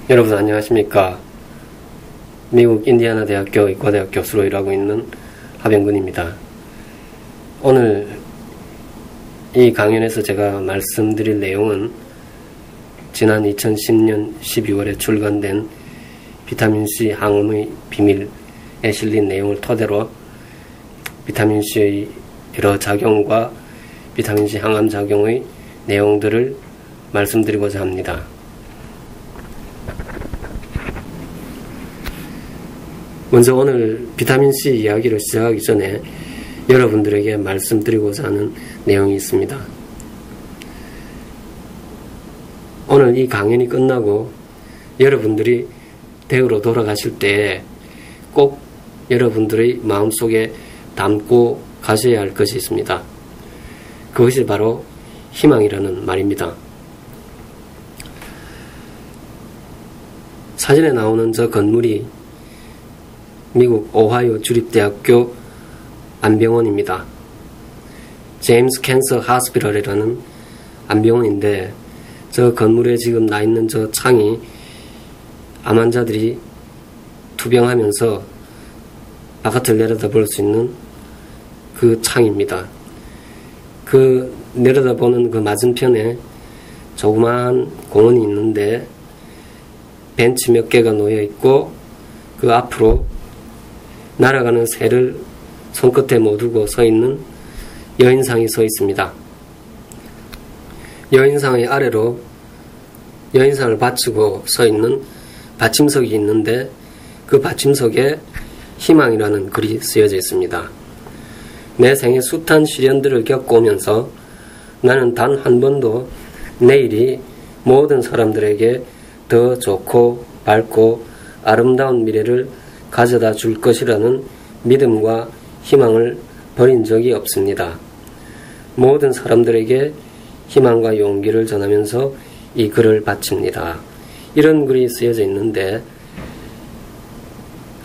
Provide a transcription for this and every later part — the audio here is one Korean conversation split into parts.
여러분 안녕하십니까. 미국 인디애나 대학교 의과대학 교수로 일하고 있는 하병근입니다. 오늘 이 강연에서 제가 말씀드릴 내용은 지난 2010년 12월에 출간된 비타민C 항암의 비밀에 실린 내용을 토대로 비타민C의 여러 작용과 비타민C 항암 작용의 내용들을 말씀드리고자 합니다. 먼저 오늘 비타민C 이야기를 시작하기 전에 여러분들에게 말씀드리고자 하는 내용이 있습니다. 오늘 이 강연이 끝나고 여러분들이 댁으로 돌아가실 때 꼭 여러분들의 마음속에 담고 가셔야 할 것이 있습니다. 그것이 바로 희망이라는 말입니다. 사진에 나오는 저 건물이 미국 오하이오 주립대학교 안병원입니다. 제임스 캔서 하스피럴이라는 안병원인데 저 건물에 지금 나 있는 저 창이 암 환자들이 투병하면서 바깥을 내려다볼 수 있는 그 창입니다. 그 내려다보는 그 맞은편에 조그마한 공원이 있는데 벤치 몇 개가 놓여 있고 그 앞으로 날아가는 새를 손끝에 못 두고 서 있는 여인상이 서 있습니다. 여인상의 아래로 여인상을 받치고 서 있는 받침석이 있는데 그 받침석에 희망이라는 글이 쓰여져 있습니다. 내 생의 숱한 시련들을 겪어오면서 나는 단 한 번도 내일이 모든 사람들에게 더 좋고 밝고 아름다운 미래를 가져다 줄 것이라는 믿음과 희망을 버린 적이 없습니다. 모든 사람들에게 희망과 용기를 전하면서 이 글을 바칩니다. 이런 글이 쓰여져 있는데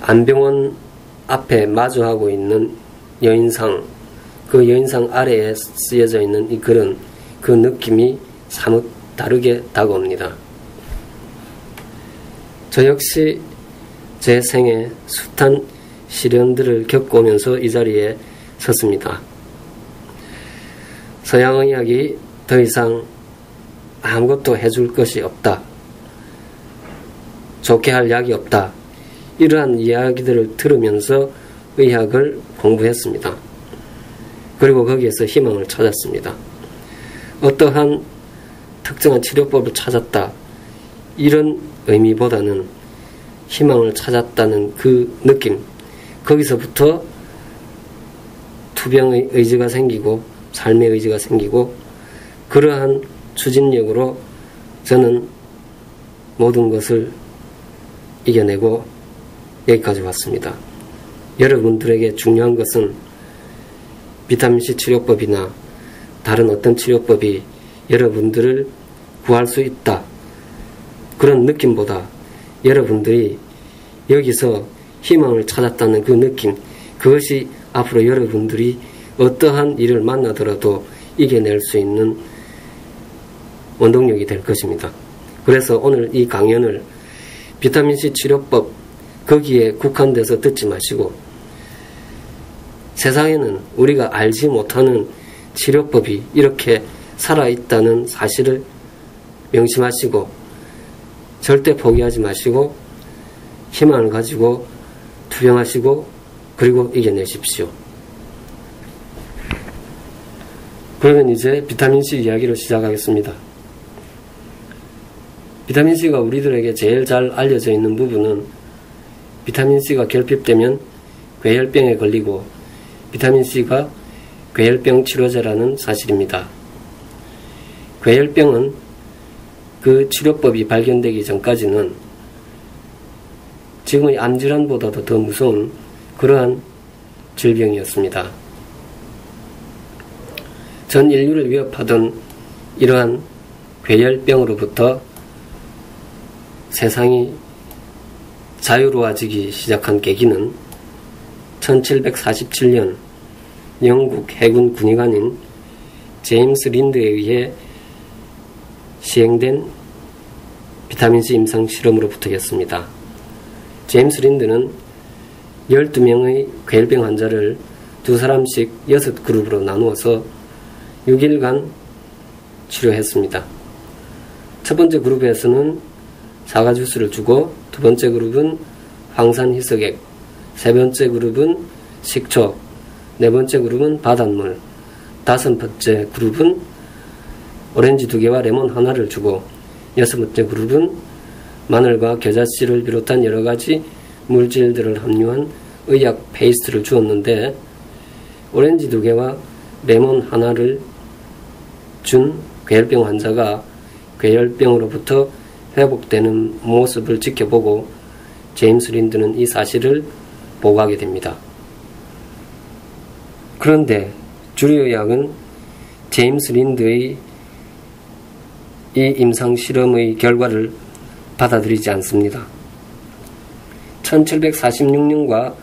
안병원 앞에 마주하고 있는 여인상, 그 여인상 아래에 쓰여져 있는 이 글은 그 느낌이 사뭇 다르게 다가옵니다. 저 역시 제 생에 숱한 시련들을 겪어오면서 이 자리에 섰습니다. 서양의학이 더 이상 아무것도 해줄 것이 없다. 좋게 할 약이 없다. 이러한 이야기들을 들으면서 의학을 공부했습니다. 그리고 거기에서 희망을 찾았습니다. 어떠한 특정한 치료법을 찾았다. 이런 의미보다는 희망을 찾았다는 그 느낌, 거기서부터 투병의 의지가 생기고 삶의 의지가 생기고 그러한 추진력으로 저는 모든 것을 이겨내고 여기까지 왔습니다. 여러분들에게 중요한 것은 비타민C 치료법이나 다른 어떤 치료법이 여러분들을 구할 수 있다. 그런 느낌보다 여러분들이 여기서 희망을 찾았다는 그 느낌, 그것이 앞으로 여러분들이 어떠한 일을 만나더라도 이겨낼 수 있는 원동력이 될 것입니다. 그래서 오늘 이 강연을 비타민C 치료법 거기에 국한돼서 듣지 마시고 세상에는 우리가 알지 못하는 치료법이 이렇게 살아있다는 사실을 명심하시고 절대 포기하지 마시고 희망을 가지고 투병하시고 그리고 이겨내십시오. 그러면 이제 비타민C 이야기를 시작하겠습니다. 비타민C가 우리들에게 제일 잘 알려져 있는 부분은 비타민C가 결핍되면 괴혈병에 걸리고 비타민C가 괴혈병 치료제라는 사실입니다. 괴혈병은 그 치료법이 발견되기 전까지는 지금의 암질환보다도 더 무서운 그러한 질병이었습니다. 전 인류를 위협하던 이러한 괴혈병으로부터 세상이 자유로워지기 시작한 계기는 1747년 영국 해군 군의관인 제임스 린드에 의해 시행된 비타민C 임상 실험으로부터였습니다. 제임스 린드는 12명의 괴혈병 환자를 2사람씩 6그룹으로 나누어서 6일간 치료했습니다. 첫 번째 그룹에서는 사과 주스를 주고, 두 번째 그룹은 황산희석액, 세 번째 그룹은 식초, 네 번째 그룹은 바닷물, 다섯 번째 그룹은 오렌지 2개와 레몬 1를 주고, 여섯 번째 그룹은 마늘과 겨자씨를 비롯한 여러가지 물질들을 함유한 의약 페이스트를 주었는데, 오렌지 2개와 레몬 1를 준 괴혈병 환자가 괴혈병으로부터 회복되는 모습을 지켜보고 제임스 린드는 이 사실을 보고하게 됩니다. 그런데 주류의학은 제임스 린드의 이 임상실험의 결과를 받아들이지 않습니다. 1746년과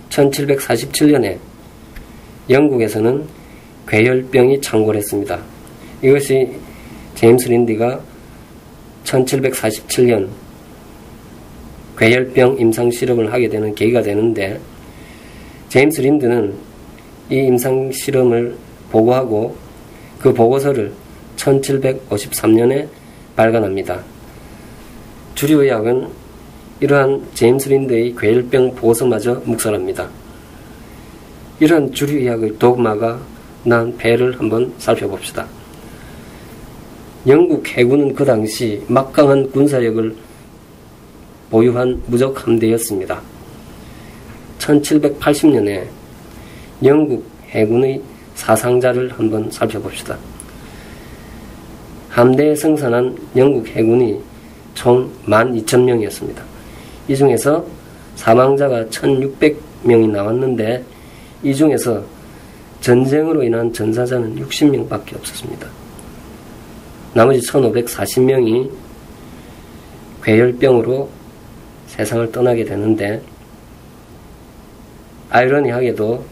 1747년에 영국에서는 괴혈병이 창궐했습니다. 이것이 제임스 린드가 1747년 괴혈병 임상실험을 하게 되는 계기가 되는데, 제임스 린드는 이 임상실험을 보고하고 그 보고서를 1753년에 발간합니다. 주류의학은 이러한 제임스 린드의 괴혈병 보고서마저 묵살합니다. 이러한 주류의학의 독마가 난 배를 한번 살펴봅시다. 영국 해군은 그 당시 막강한 군사력을 보유한 무적 함대였습니다. 1780년에 영국 해군의 사상자를 한번 살펴봅시다. 함대에 승선한 영국 해군이 총 12,000명이었습니다. 이 중에서 사망자가 1,600명이 나왔는데, 이 중에서 전쟁으로 인한 전사자는 60명밖에 없었습니다. 나머지 1,540명이 괴혈병으로 세상을 떠나게 되는데, 아이러니하게도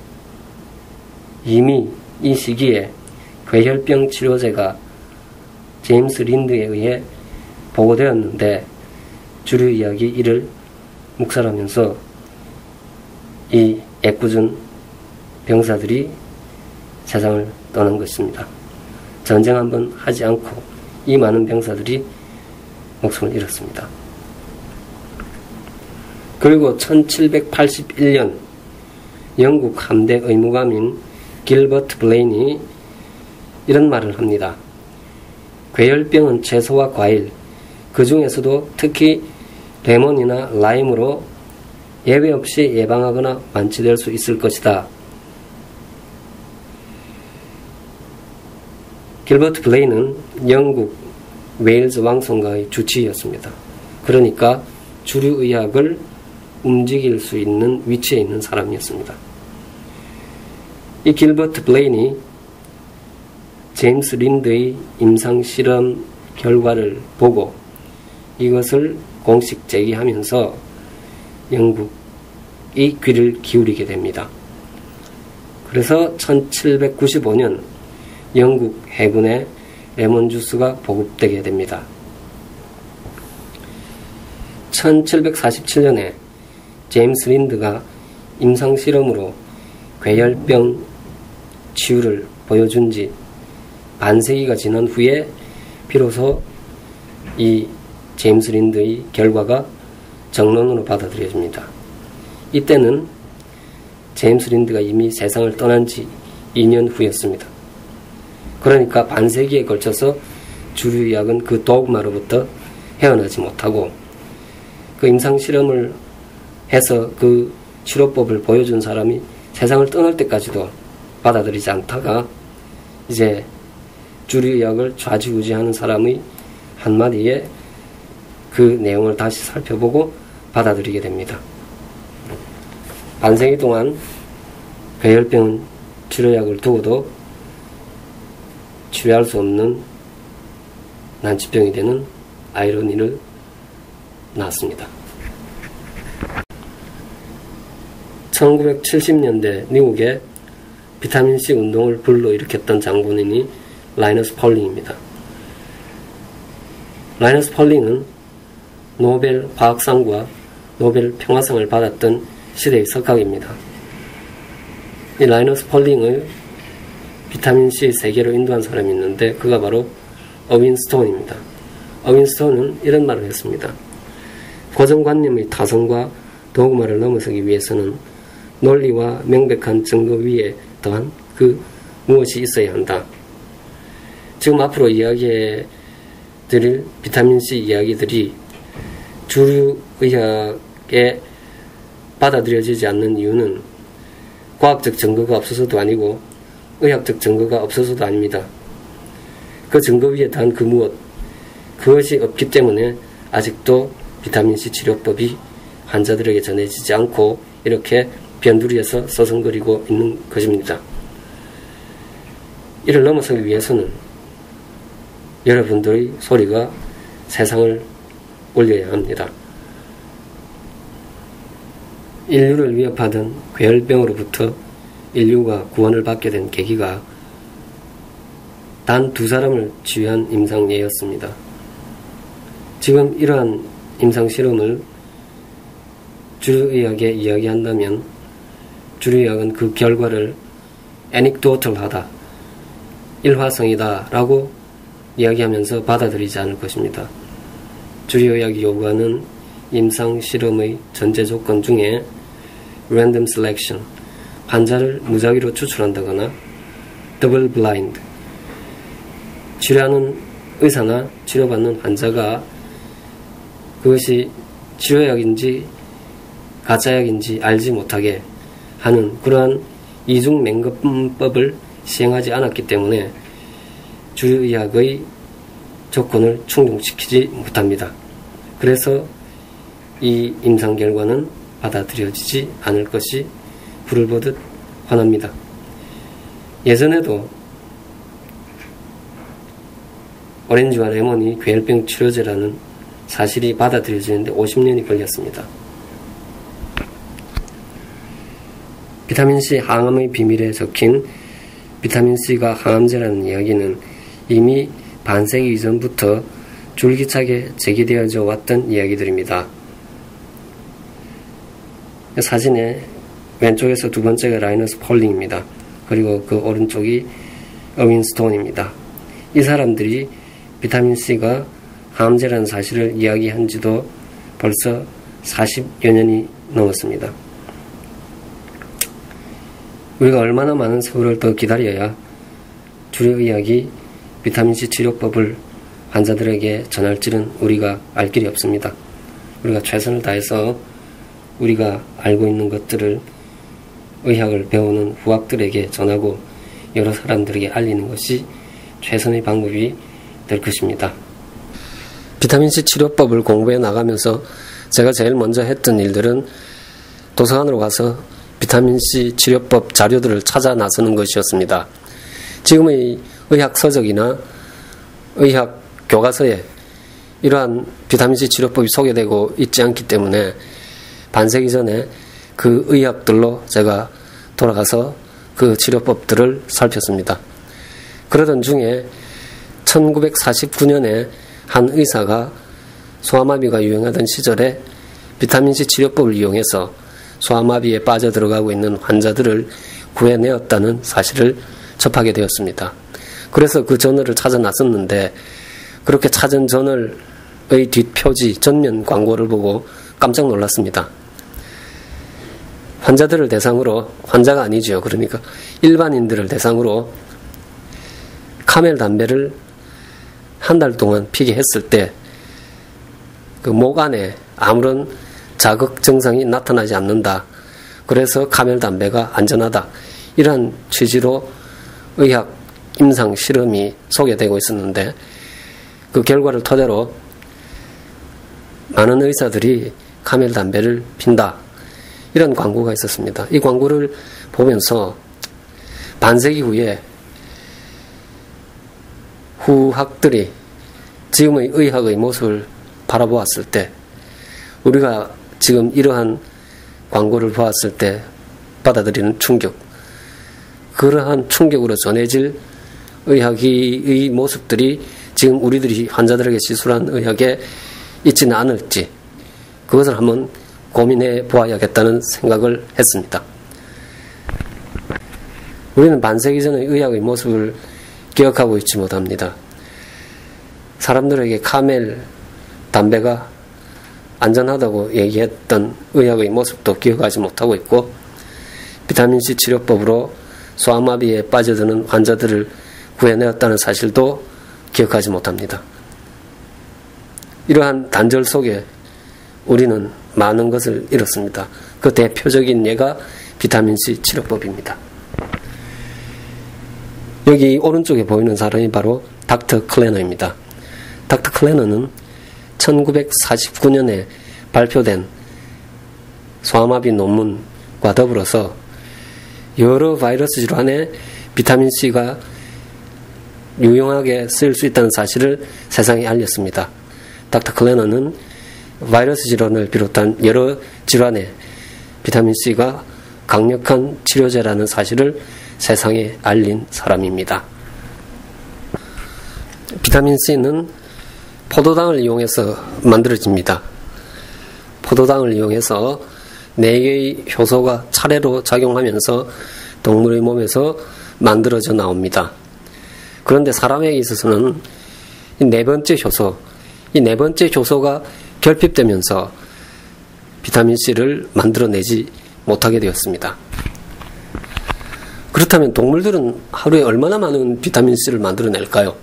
이미 이 시기에 괴혈병 치료제가 제임스 린드에 의해 보고되었는데, 주류의학이 이를 묵살하면서 이 애꿎은 병사들이 세상을 떠난 것입니다. 전쟁 한번 하지 않고 이 많은 병사들이 목숨을 잃었습니다. 그리고 1781년 영국 함대 의무감인 길버트 블레인이 이런 말을 합니다. 괴혈병은 채소와 과일, 그 중에서도 특히 레몬이나 라임으로 예외 없이 예방하거나 완치될 수 있을 것이다. 길버트 블레인은 영국 웨일즈 왕성가의 주치의였습니다. 그러니까 주류의학을 움직일 수 있는 위치에 있는 사람이었습니다. 이 길버트 블레인이 제임스 린드의 임상실험 결과를 보고 이것을 공식 제기하면서 영국이 귀를 기울이게 됩니다. 그래서 1795년 영국 해군에 레몬 주스가 보급되게 됩니다. 1747년에 제임스 린드가 임상실험으로 괴혈병 치유를 보여준 지 반세기가 지난 후에 비로소 이 제임스 린드의 결과가 정론으로 받아들여집니다. 이때는 제임스 린드가 이미 세상을 떠난 지 2년 후였습니다. 그러니까 반세기에 걸쳐서 주류의학은 그 독마로부터 헤어나지 못하고 그 임상실험을 해서 그 치료법을 보여준 사람이 세상을 떠날 때까지도 받아들이지 않다가 이제 주류의학을 좌지우지하는 사람의 한마디에 그 내용을 다시 살펴보고 받아들이게 됩니다. 반세기 동안 괴혈병은 치료약을 두고도 치료할 수 없는 난치병이 되는 아이러니를 낳았습니다. 1970년대 미국의 비타민C 운동을 불러일으켰던 장본인이 라이너스 펄링입니다. 라이너스 펄링은 노벨 화학상과 노벨 평화상을 받았던 시대의 석학입니다. 이 라이너스 폴링을 비타민C 세계로 인도한 사람이 있는데 그가 바로 어윈 스톤입니다. 어윈 스톤은 이런 말을 했습니다. 고정관념의 타성과 도그마를 넘어서기 위해서는 논리와 명백한 증거 위에 더한 그 무엇이 있어야 한다. 지금 앞으로 이야기해 드릴 비타민C 이야기들이 주류의학에 받아들여지지 않는 이유는 과학적 증거가 없어서도 아니고 의학적 증거가 없어서도 아닙니다. 그 증거 위에 더한 그 무엇, 그것이 없기 때문에 아직도 비타민C 치료법이 환자들에게 전해지지 않고 이렇게 변두리에서 서성거리고 있는 것입니다. 이를 넘어서기 위해서는 여러분들의 소리가 세상을 올려야 합니다. 인류를 위협하던 괴혈병으로부터 인류가 구원을 받게 된 계기가 단 2사람을 치유한 임상예였습니다. 지금 이러한 임상실험을 주류의학에 이야기한다면 주류의학은 그 결과를 애닉도털하다, 일화성이다 라고 이야기하면서 받아들이지 않을 것입니다. 주류의학이 요구하는 임상실험의 전제조건 중에 random selection, 환자를 무작위로 추출한다거나 double blind, 치료하는 의사나 치료받는 환자가 그것이 치료약인지 가짜약인지 알지 못하게 하는 그러한 이중맹금법을 시행하지 않았기 때문에 주류의학의 조건을 충족시키지 못합니다. 그래서 이 임상 결과는 받아들여지지 않을 것이 불을 보듯 훤합니다. 예전에도 오렌지와 레몬이 괴혈병 치료제라는 사실이 받아들여지는데 50년이 걸렸습니다. 비타민C 항암의 비밀에 적힌 비타민C가 항암제라는 이야기는 이미 반세기 이전부터 줄기차게 제기되어져 왔던 이야기들입니다. 사진의 왼쪽에서 두 번째가 라이너스 폴링입니다. 그리고 그 오른쪽이 어윈 스톤입니다. 이 사람들이 비타민C가 항암제라는 사실을 이야기한 지도 벌써 40여 년이 넘었습니다. 우리가 얼마나 많은 세월을 더 기다려야 주류의학이 비타민C 치료법을 환자들에게 전할지는 우리가 알 길이 없습니다. 우리가 최선을 다해서 우리가 알고 있는 것들을 의학을 배우는 후학들에게 전하고 여러 사람들에게 알리는 것이 최선의 방법이 될 것입니다. 비타민C 치료법을 공부해 나가면서 제가 제일 먼저 했던 일들은 도서관으로 가서 비타민C 치료법 자료들을 찾아 나서는 것이었습니다. 지금의 의학 서적이나 의학 교과서에 이러한 비타민C 치료법이 소개되고 있지 않기 때문에 반세기 전에 그 의학들로 제가 돌아가서 그 치료법들을 살폈습니다. 그러던 중에 1949년에 한 의사가 소아마비가 유행하던 시절에 비타민C 치료법을 이용해서 소아마비에 빠져들어가고 있는 환자들을 구해내었다는 사실을 접하게 되었습니다. 그래서 그 저널을 찾아 나섰는데 그렇게 찾은 저널의 뒷표지 전면 광고를 보고 깜짝 놀랐습니다. 환자들을 대상으로, 환자가 아니죠. 그러니까 일반인들을 대상으로 카멜 담배를 한 달 동안 피게 했을 때 그 목 안에 아무런 자극 증상이 나타나지 않는다. 그래서 카멜 담배가 안전하다. 이러한 취지로 의학 임상 실험이 소개되고 있었는데 그 결과를 토대로 많은 의사들이 카멜 담배를 핀다. 이런 광고가 있었습니다. 이 광고를 보면서 반세기 후에 후학들이 지금의 의학의 모습을 바라보았을 때 우리가 지금 이러한 광고를 보았을 때 받아들이는 충격, 그러한 충격으로 전해질 의학의 모습들이 지금 우리들이 환자들에게 시술한 의학의 있지는 않을지 그것을 한번 고민해 보아야겠다는 생각을 했습니다. 우리는 반세기 전의 의학의 모습을 기억하고 있지 못합니다. 사람들에게 카멜 담배가 안전하다고 얘기했던 의학의 모습도 기억하지 못하고 있고, 비타민C 치료법으로 소아마비에 빠져드는 환자들을 구해내었다는 사실도 기억하지 못합니다. 이러한 단절 속에 우리는 많은 것을 잃었습니다. 그 대표적인 예가 비타민C 치료법입니다. 여기 오른쪽에 보이는 사람이 바로 닥터 클래너입니다. 닥터 클래너는 1949년에 발표된 소아마비 논문과 더불어서 여러 바이러스 질환에 비타민C가 유용하게 쓰일 수 있다는 사실을 세상에 알렸습니다. 닥터 클래너는 바이러스 질환을 비롯한 여러 질환에 비타민C가 강력한 치료제라는 사실을 세상에 알린 사람입니다. 비타민C는 포도당을 이용해서 만들어집니다. 포도당을 이용해서 4개의 효소가 차례로 작용하면서 동물의 몸에서 만들어져 나옵니다. 그런데 사람에게 있어서는 이 4번째 효소, 이 4번째 효소가 결핍되면서 비타민C를 만들어내지 못하게 되었습니다. 그렇다면 동물들은 하루에 얼마나 많은 비타민C를 만들어낼까요?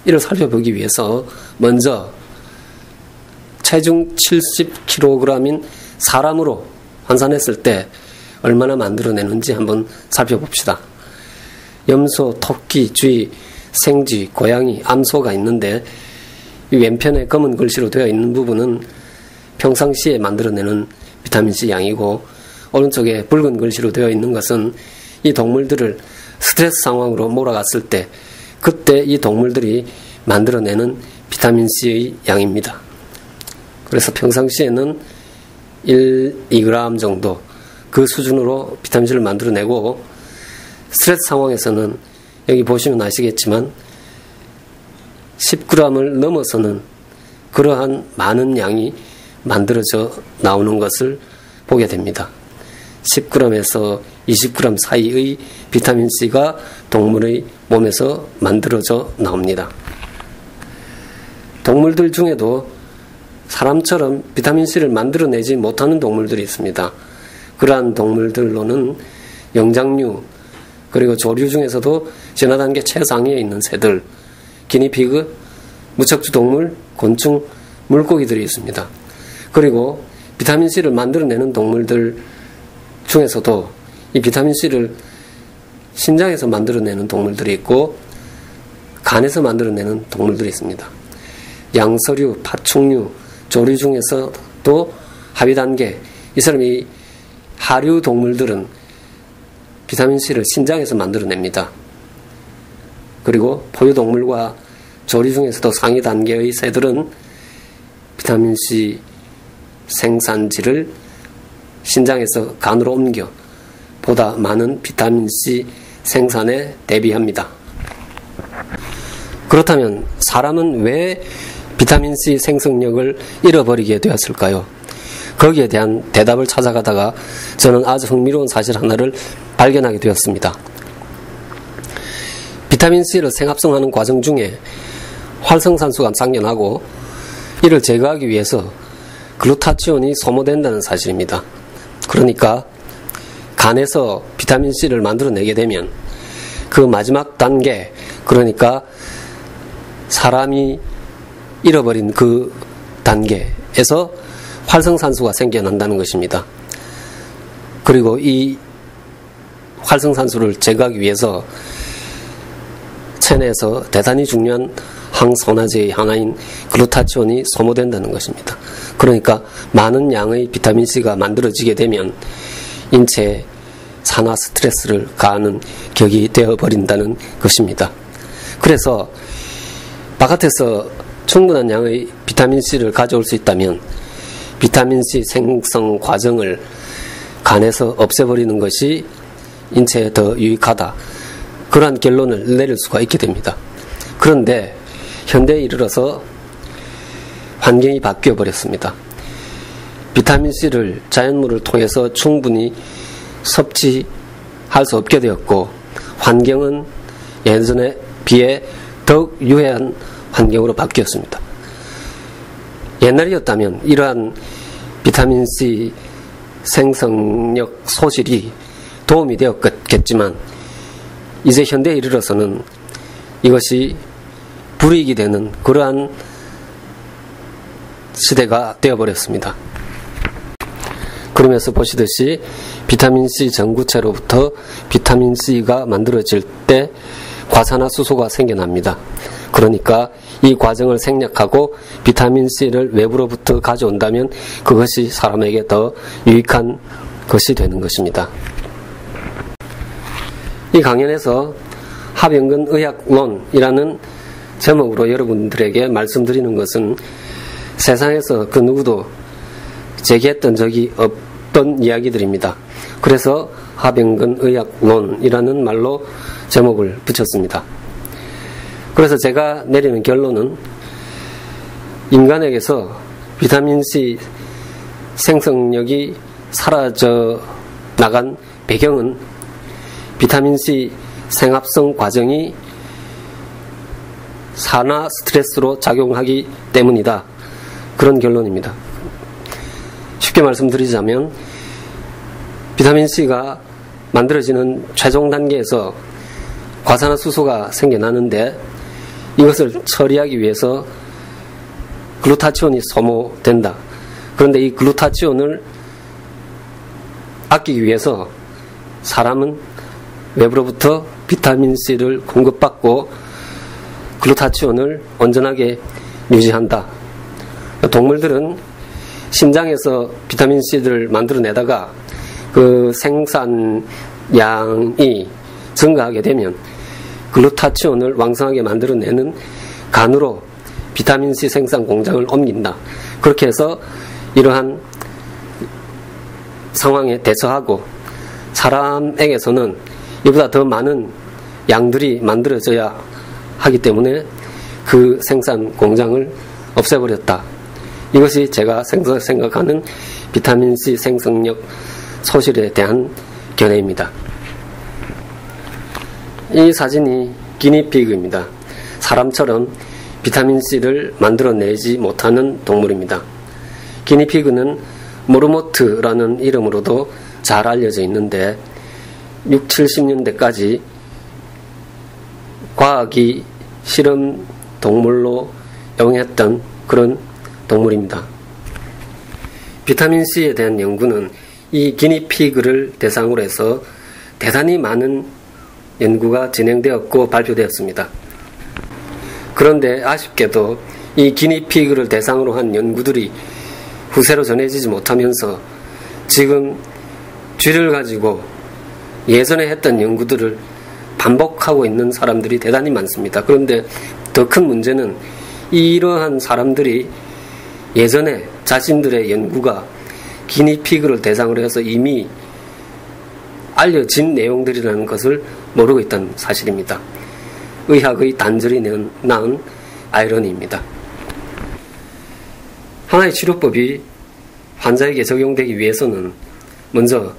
이를 살펴보기 위해서 먼저 체중 70kg인 사람으로 환산했을 때 얼마나 만들어내는지 한번 살펴봅시다. 염소, 토끼, 쥐, 생쥐, 고양이, 암소가 있는데 이 왼편에 검은 글씨로 되어 있는 부분은 평상시에 만들어내는 비타민C 양이고, 오른쪽에 붉은 글씨로 되어 있는 것은 이 동물들을 스트레스 상황으로 몰아갔을 때 그때 이 동물들이 만들어내는 비타민C의 양입니다. 그래서 평상시에는 2g 정도 그 수준으로 비타민C를 만들어내고, 스트레스 상황에서는 여기 보시면 아시겠지만 10g을 넘어서는 그러한 많은 양이 만들어져 나오는 것을 보게 됩니다. 10g에서 20g 사이의 비타민C가 동물의 몸에서 만들어져 나옵니다. 동물들 중에도 사람처럼 비타민C를 만들어내지 못하는 동물들이 있습니다. 그러한 동물들로는 영장류, 그리고 조류 중에서도 진화단계 최상위에 있는 새들, 기니피그, 무척주 동물, 곤충, 물고기들이 있습니다. 그리고 비타민C를 만들어내는 동물들 중에서도 이 비타민C를 신장에서 만들어내는 동물들이 있고 간에서 만들어내는 동물들이 있습니다. 양서류, 파충류, 조류 중에서도 하위 단계, 이 사람이 하류 동물들은 비타민C를 신장에서 만들어냅니다. 그리고 포유동물과 조류 중에서도 상위 단계의 새들은 비타민C 생산지를 신장에서 간으로 옮겨 보다 많은 비타민C 생산에 대비합니다. 그렇다면 사람은 왜 비타민C 생성력을 잃어버리게 되었을까요? 거기에 대한 대답을 찾아가다가 저는 아주 흥미로운 사실 하나를 발견하게 되었습니다. 비타민C를 생합성하는 과정 중에 활성산소가 상존하고 이를 제거하기 위해서 글루타치온이 소모된다는 사실입니다. 그러니까 간에서 비타민C를 만들어내게 되면 그 마지막 단계, 그러니까 사람이 잃어버린 그 단계에서 활성산소가 생겨난다는 것입니다. 그리고 이 활성산소를 제거하기 위해서 체내에서 대단히 중요한 항산화제의 하나인 글루타치온이 소모된다는 것입니다. 그러니까 많은 양의 비타민C가 만들어지게 되면 인체에 산화 스트레스를 가하는 격이 되어버린다는 것입니다. 그래서 바깥에서 충분한 양의 비타민C를 가져올 수 있다면 비타민C 생성 과정을 간에서 없애버리는 것이 인체에 더 유익하다, 그러한 결론을 내릴 수가 있게 됩니다. 그런데 현대에 이르러서 환경이 바뀌어 버렸습니다. 비타민C를 자연물을 통해서 충분히 섭취할 수 없게 되었고, 환경은 예전에 비해 더욱 유해한 환경으로 바뀌었습니다. 옛날이었다면 이러한 비타민C 생성력 소실이 도움이 되었겠지만, 이제 현대에 이르러서는 이것이 불이익이 되는 그러한 시대가 되어버렸습니다. 그러면서 보시듯이 비타민C 전구체로부터 비타민C가 만들어질 때 과산화수소가 생겨납니다. 그러니까 이 과정을 생략하고 비타민C를 외부로부터 가져온다면 그것이 사람에게 더 유익한 것이 되는 것입니다. 이 강연에서 하병근 의학론이라는 제목으로 여러분들에게 말씀드리는 것은 세상에서 그 누구도 제기했던 적이 없던 이야기들입니다. 그래서 하병근 의학론이라는 말로 제목을 붙였습니다. 그래서 제가 내리는 결론은 인간에게서 비타민C 생성력이 사라져 나간 배경은 비타민C 생합성 과정이 산화 스트레스로 작용하기 때문이다. 그런 결론입니다. 쉽게 말씀드리자면 비타민C가 만들어지는 최종 단계에서 과산화수소가 생겨나는데 이것을 처리하기 위해서 글루타치온이 소모된다. 그런데 이 글루타치온을 아끼기 위해서 사람은 외부로부터 비타민C를 공급받고 글루타치온을 온전하게 유지한다. 동물들은 심장에서 비타민C를 만들어내다가 그 생산량이 증가하게 되면 글루타치온을 왕성하게 만들어내는 간으로 비타민C 생산 공장을 옮긴다. 그렇게 해서 이러한 상황에 대처하고 사람에게서는 이보다 더 많은 양들이 만들어져야 하기 때문에 그 생산 공장을 없애버렸다. 이것이 제가 생각하는 비타민C 생성력 소실에 대한 견해입니다. 이 사진이 기니피그입니다. 사람처럼 비타민C를 만들어내지 못하는 동물입니다. 기니피그는 모르모트라는 이름으로도 잘 알려져 있는데 60, 70년대까지 과학이 실험 동물로 영했던 그런 동물입니다. 비타민C에 대한 연구는 이 기니피그를 대상으로 해서 대단히 많은 연구가 진행되었고 발표되었습니다. 그런데 아쉽게도 이 기니피그를 대상으로 한 연구들이 후세로 전해지지 못하면서 지금 쥐를 가지고 예전에 했던 연구들을 반복하고 있는 사람들이 대단히 많습니다. 그런데 더 큰 문제는 이러한 사람들이 예전에 자신들의 연구가 기니피그를 대상으로 해서 이미 알려진 내용들이라는 것을 모르고 있다는 사실입니다. 의학의 단절이 낳은 아이러니입니다. 하나의 치료법이 환자에게 적용되기 위해서는 먼저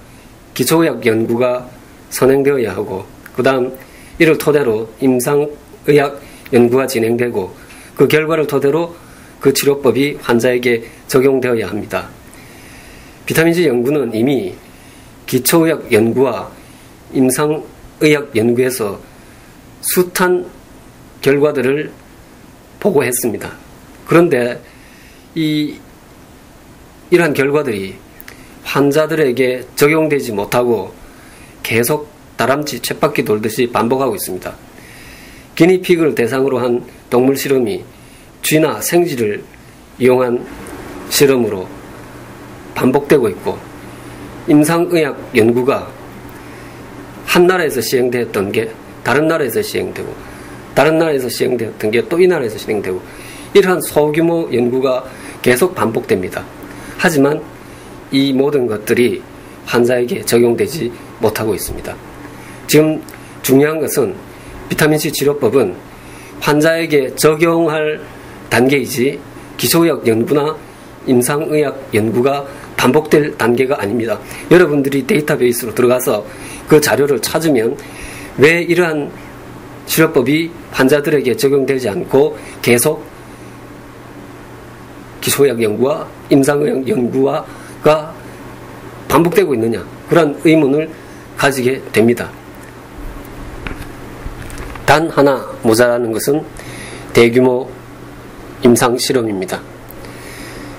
기초의학 연구가 선행되어야 하고 그 다음 이를 토대로 임상의학 연구가 진행되고 그 결과를 토대로 그 치료법이 환자에게 적용되어야 합니다. 비타민C 연구는 이미 기초의학 연구와 임상의학 연구에서 숱한 결과들을 보고했습니다. 그런데 이러한 결과들이 환자들에게 적용되지 못하고 계속 다람쥐 쳇바퀴 돌듯이 반복하고 있습니다. 기니피그를 대상으로 한 동물 실험이 쥐나 생쥐를 이용한 실험으로 반복되고 있고 임상의학 연구가 한 나라에서 시행되었던 게 다른 나라에서 시행되고 다른 나라에서 시행되었던 게 또 이 나라에서 시행되고 이러한 소규모 연구가 계속 반복됩니다. 하지만 이 모든 것들이 환자에게 적용되지 못하고 있습니다. 지금 중요한 것은 비타민C 치료법은 환자에게 적용할 단계이지 기초의학 연구나 임상의학 연구가 반복될 단계가 아닙니다. 여러분들이 데이터베이스로 들어가서 그 자료를 찾으면 왜 이러한 치료법이 환자들에게 적용되지 않고 계속 기초의학 연구와 임상의학 연구가 반복되고 있느냐, 그런 의문을 가지게 됩니다. 단 하나 모자라는 것은 대규모 임상 실험입니다.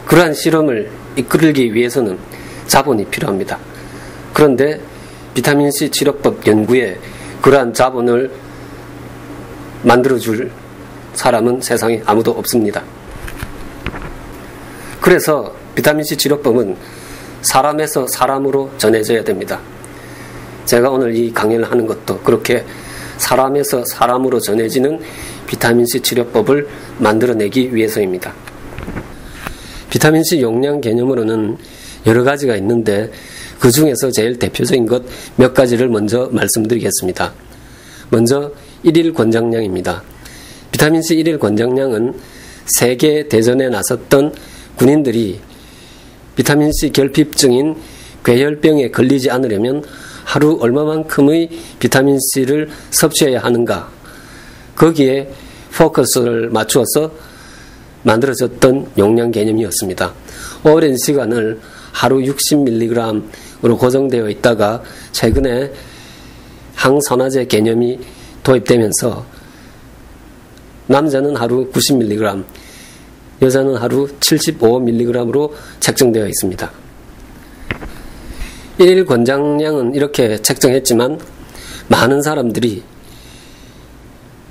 그러한 실험을 이끌기 위해서는 자본이 필요합니다. 그런데 비타민C 치료법 연구에 그러한 자본을 만들어줄 사람은 세상에 아무도 없습니다. 그래서 비타민C 치료법은 사람에서 사람으로 전해져야 됩니다. 제가 오늘 이 강연을 하는 것도 그렇게 사람에서 사람으로 전해지는 비타민C 치료법을 만들어내기 위해서입니다. 비타민C 용량 개념으로는 여러 가지가 있는데 그 중에서 제일 대표적인 것 몇 가지를 먼저 말씀드리겠습니다. 먼저 1일 권장량입니다. 비타민C 1일 권장량은 세계 대전에 나섰던 군인들이 비타민C 결핍증인 괴혈병에 걸리지 않으려면 하루 얼마만큼의 비타민C를 섭취해야 하는가, 거기에 포커스를 맞추어서 만들어졌던 용량 개념이었습니다. 오랜 시간을 하루 60mg으로 고정되어 있다가 최근에 항산화제 개념이 도입되면서 남자는 하루 90mg, 여자는 하루 75mg으로 책정되어 있습니다. 1일 권장량은 이렇게 책정했지만 많은 사람들이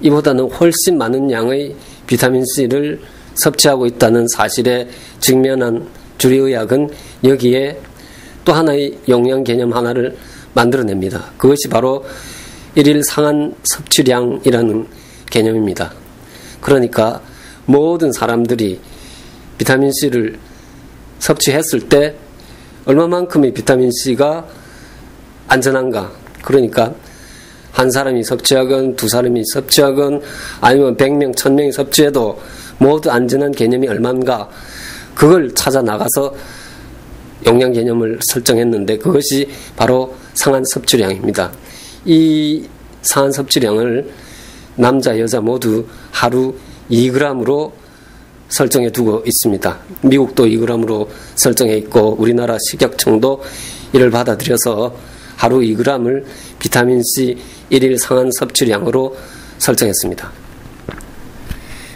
이보다는 훨씬 많은 양의 비타민C를 섭취하고 있다는 사실에 직면한 주류의학은 여기에 또 하나의 용량 개념 하나를 만들어냅니다. 그것이 바로 1일 상한 섭취량이라는 개념입니다. 그러니까 모든 사람들이 비타민C를 섭취했을 때 얼마만큼의 비타민C가 안전한가, 그러니까 한 사람이 섭취하건 두 사람이 섭취하건 아니면 100명, 1000명이 섭취해도 모두 안전한 개념이 얼마인가, 그걸 찾아 나가서 용량 개념을 설정했는데 그것이 바로 상한 섭취량입니다. 이 상한 섭취량을 남자, 여자 모두 하루 2g으로 설정해 두고 있습니다. 미국도 2g으로 설정해 있고 우리나라 식약청도 이를 받아들여서 하루 2g을 비타민C 1일 상한 섭취량으로 설정했습니다.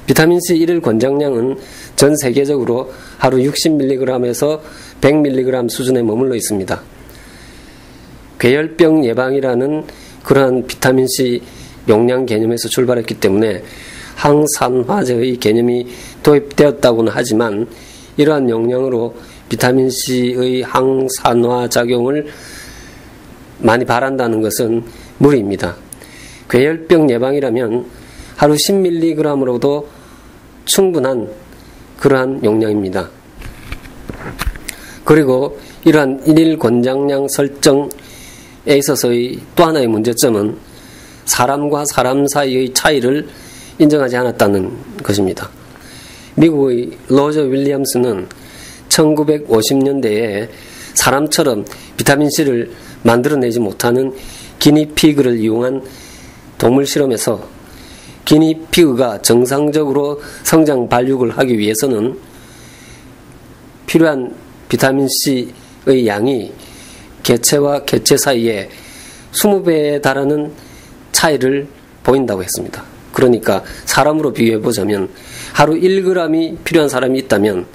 비타민C 1일 권장량은 전 세계적으로 하루 60mg에서 100mg 수준에 머물러 있습니다. 괴혈병 예방이라는 그러한 비타민C 용량 개념에서 출발했기 때문에 항산화제의 개념이 도입되었다고는 하지만 이러한 용량으로 비타민C의 항산화 작용을 많이 바란다는 것은 무리입니다. 괴혈병 예방이라면 하루 10mg으로도 충분한 그러한 용량입니다. 그리고 이러한 1일 권장량 설정에 있어서의 또 하나의 문제점은 사람과 사람 사이의 차이를 인정하지 않았다는 것입니다. 미국의 로저 윌리엄스는 1950년대에 사람처럼 비타민C를 만들어내지 못하는 기니피그를 이용한 동물 실험에서 기니피그가 정상적으로 성장 발육을 하기 위해서는 필요한 비타민C의 양이 개체와 개체 사이에 20배에 달하는 차이를 보인다고 했습니다. 그러니까 사람으로 비교해보자면 하루 1g이 필요한 사람이 있다면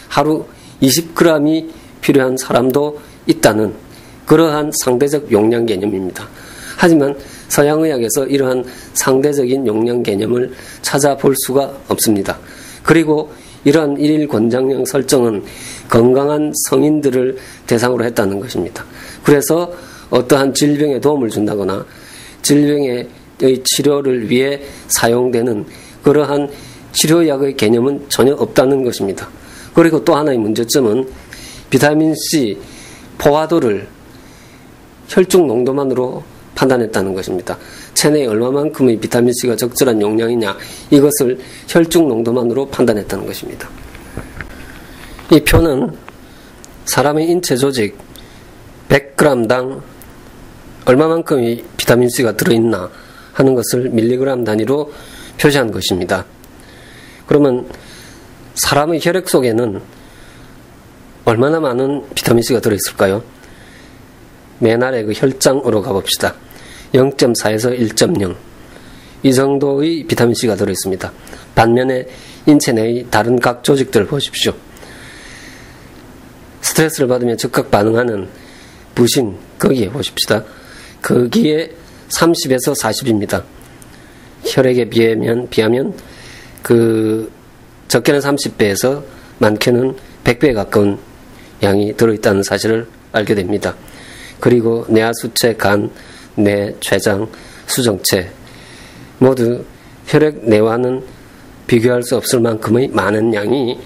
하루 20g이 필요한 사람도 있다는 그러한 상대적 용량 개념입니다. 하지만 서양의학에서 이러한 상대적인 용량 개념을 찾아볼 수가 없습니다. 그리고 이러한 1일 권장량 설정은 건강한 성인들을 대상으로 했다는 것입니다. 그래서 어떠한 질병에 도움을 준다거나 질병의 치료를 위해 사용되는 그러한 치료약의 개념은 전혀 없다는 것입니다. 그리고 또 하나의 문제점은 비타민C 포화도를 혈중 농도만으로 판단했다는 것입니다. 체내에 얼마만큼의 비타민C가 적절한 용량이냐, 이것을 혈중 농도만으로 판단했다는 것입니다. 이 표는 사람의 인체 조직 100g당 얼마만큼의 비타민C가 들어있나 하는 것을 밀리그램 단위로 표시한 것입니다. 그러면 사람의 혈액 속에는 얼마나 많은 비타민C가 들어있을까요? 맨 아래 그 혈장으로 가봅시다. 0.4에서 1.0 이 정도의 비타민C가 들어있습니다. 반면에 인체 내의 다른 각 조직들을 보십시오. 스트레스를 받으면 즉각 반응하는 부신, 거기에 보십시다. 거기에 30에서 40입니다. 혈액에 비하면 그 적게는 30배에서 많게는 100배에 가까운 양이 들어있다는 사실을 알게 됩니다. 그리고 뇌하수체, 간, 뇌, 췌장, 수정체 모두 혈액 내와는 비교할 수 없을 만큼의 많은 양이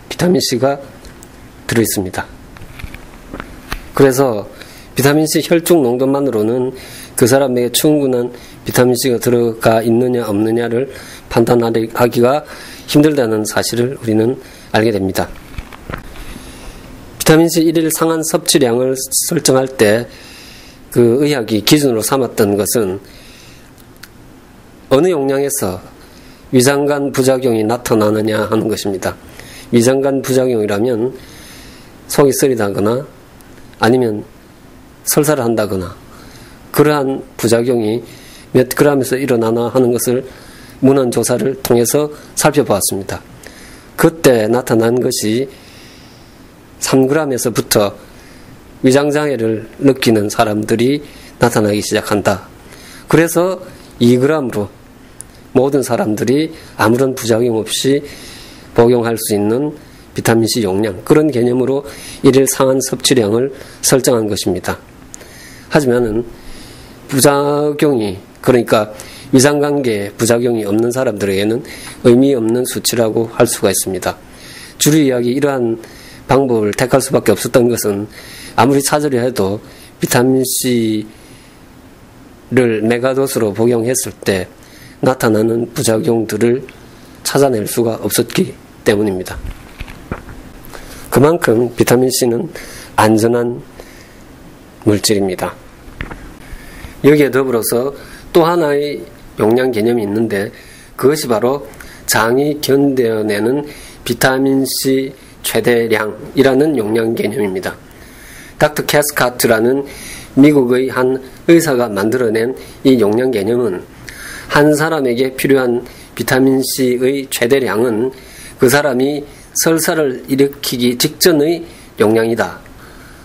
비타민C가 들어있습니다. 그래서 비타민C 혈중 농도만으로는 그 사람에게 충분한 비타민C가 들어가 있느냐 없느냐를 판단하기가 힘들다는 사실을 우리는 알게 됩니다. 비타민C 1일 상한 섭취량을 설정할 때 그 의학이 기준으로 삼았던 것은 어느 용량에서 위장관 부작용이 나타나느냐 하는 것입니다. 위장관 부작용이라면 속이 쓰리다거나 아니면 설사를 한다거나 그러한 부작용이 몇 g에서 일어나나 하는 것을 문헌 조사를 통해서 살펴보았습니다. 그때 나타난 것이 3g에서부터 위장장애를 느끼는 사람들이 나타나기 시작한다. 그래서 2g으로 모든 사람들이 아무런 부작용 없이 복용할 수 있는 비타민C 용량, 그런 개념으로 1일 상한 섭취량을 설정한 것입니다. 하지만은 부작용이, 그러니까 위장관계에 부작용이 없는 사람들에게는 의미 없는 수치라고 할 수가 있습니다. 주류의학이 이러한 방법을 택할 수밖에 없었던 것은 아무리 찾으려 해도 비타민C를 메가도스로 복용했을 때 나타나는 부작용들을 찾아낼 수가 없었기 때문입니다. 그만큼 비타민C는 안전한 물질입니다. 여기에 더불어서 또 하나의 용량 개념이 있는데 그것이 바로 장이 견뎌내는 비타민C 최대량이라는 용량 개념입니다. 닥터 캐스카트라는 미국의 한 의사가 만들어낸 이 용량 개념은 한 사람에게 필요한 비타민C의 최대량은 그 사람이 설사를 일으키기 직전의 용량이다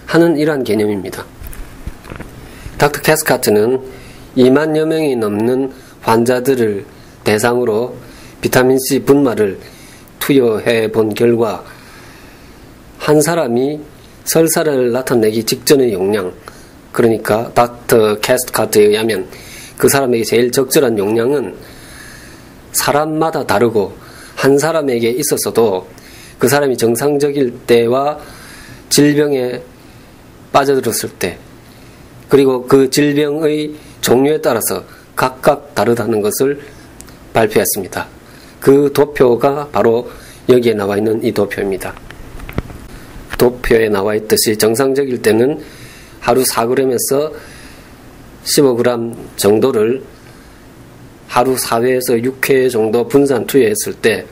하는 이러한 개념입니다. 닥터 캐스카트는 2만여 명이 넘는 환자들을 대상으로 비타민C 분말을 투여해 본 결과 한 사람이 설사를 나타내기 직전의 용량, 그러니까 닥터 캐스카트에 의하면 그 사람에게 제일 적절한 용량은 사람마다 다르고 한 사람에게 있었어도 그 사람이 정상적일 때와 질병에 빠져들었을 때 그리고 그 질병의 종류에 따라서 각각 다르다는 것을 발표했습니다. 그 도표가 바로 여기에 나와 있는 이 도표입니다. 도표에 나와 있듯이 정상적일 때는 하루 4g에서 15g 정도를 하루 4회에서 6회 정도 분산 투여했을 때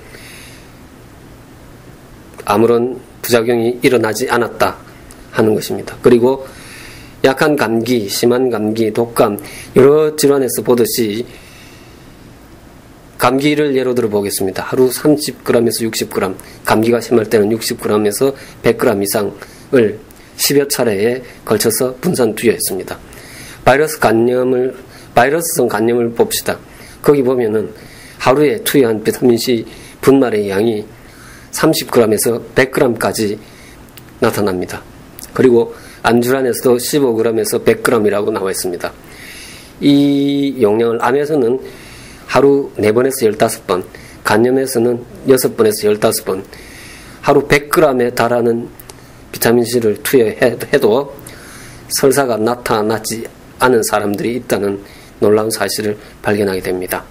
아무런 부작용이 일어나지 않았다 하는 것입니다. 그리고 약한 감기, 심한 감기, 독감 여러 질환에서 보듯이 감기를 예로 들어 보겠습니다. 하루 30g에서 60g, 감기가 심할 때는 60g에서 100g 이상을 10여 차례에 걸쳐서 분산 투여했습니다. 바이러스성 간염을 봅시다. 거기 보면은 하루에 투여한 비타민C 분말의 양이 30g에서 100g까지 나타납니다. 그리고 안질환에서도 15g에서 100g이라고 나와 있습니다. 이 용량을 암에서는 하루 4번에서 15번, 간염에서는 6번에서 15번, 하루 100g에 달하는 비타민C를 투여해도 설사가 나타나지 않은 사람들이 있다는 놀라운 사실을 발견하게 됩니다.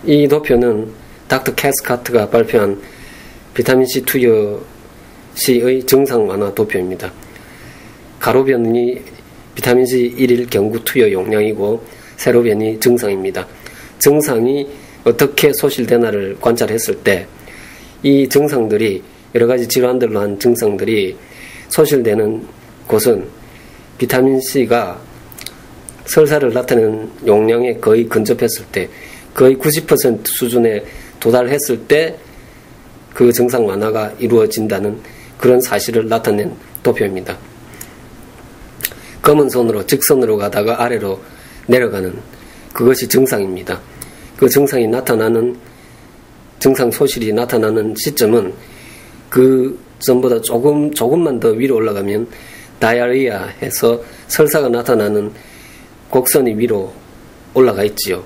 이 도표는 닥터 캐스카트가 발표한 비타민C 투여 시의 증상 완화 도표입니다. 가로변이 비타민C 1일 경구 투여 용량이고 세로변이 증상입니다. 증상이 어떻게 소실되나를 관찰했을 때 이 증상들이 여러가지 질환들로 한 증상들이 소실되는 곳은 비타민C가 설사를 나타내는 용량에 거의 근접했을 때, 거의 90% 수준에 도달했을 때 그 증상 완화가 이루어진다는 그런 사실을 나타낸 도표입니다. 검은 선으로 직선으로 가다가 아래로 내려가는 그것이 증상입니다. 그 증상이 나타나는, 증상 소실이 나타나는 시점은 그 전보다 조금만 더 위로 올라가면 다이아리아 해서 설사가 나타나는 곡선이 위로 올라가 있지요.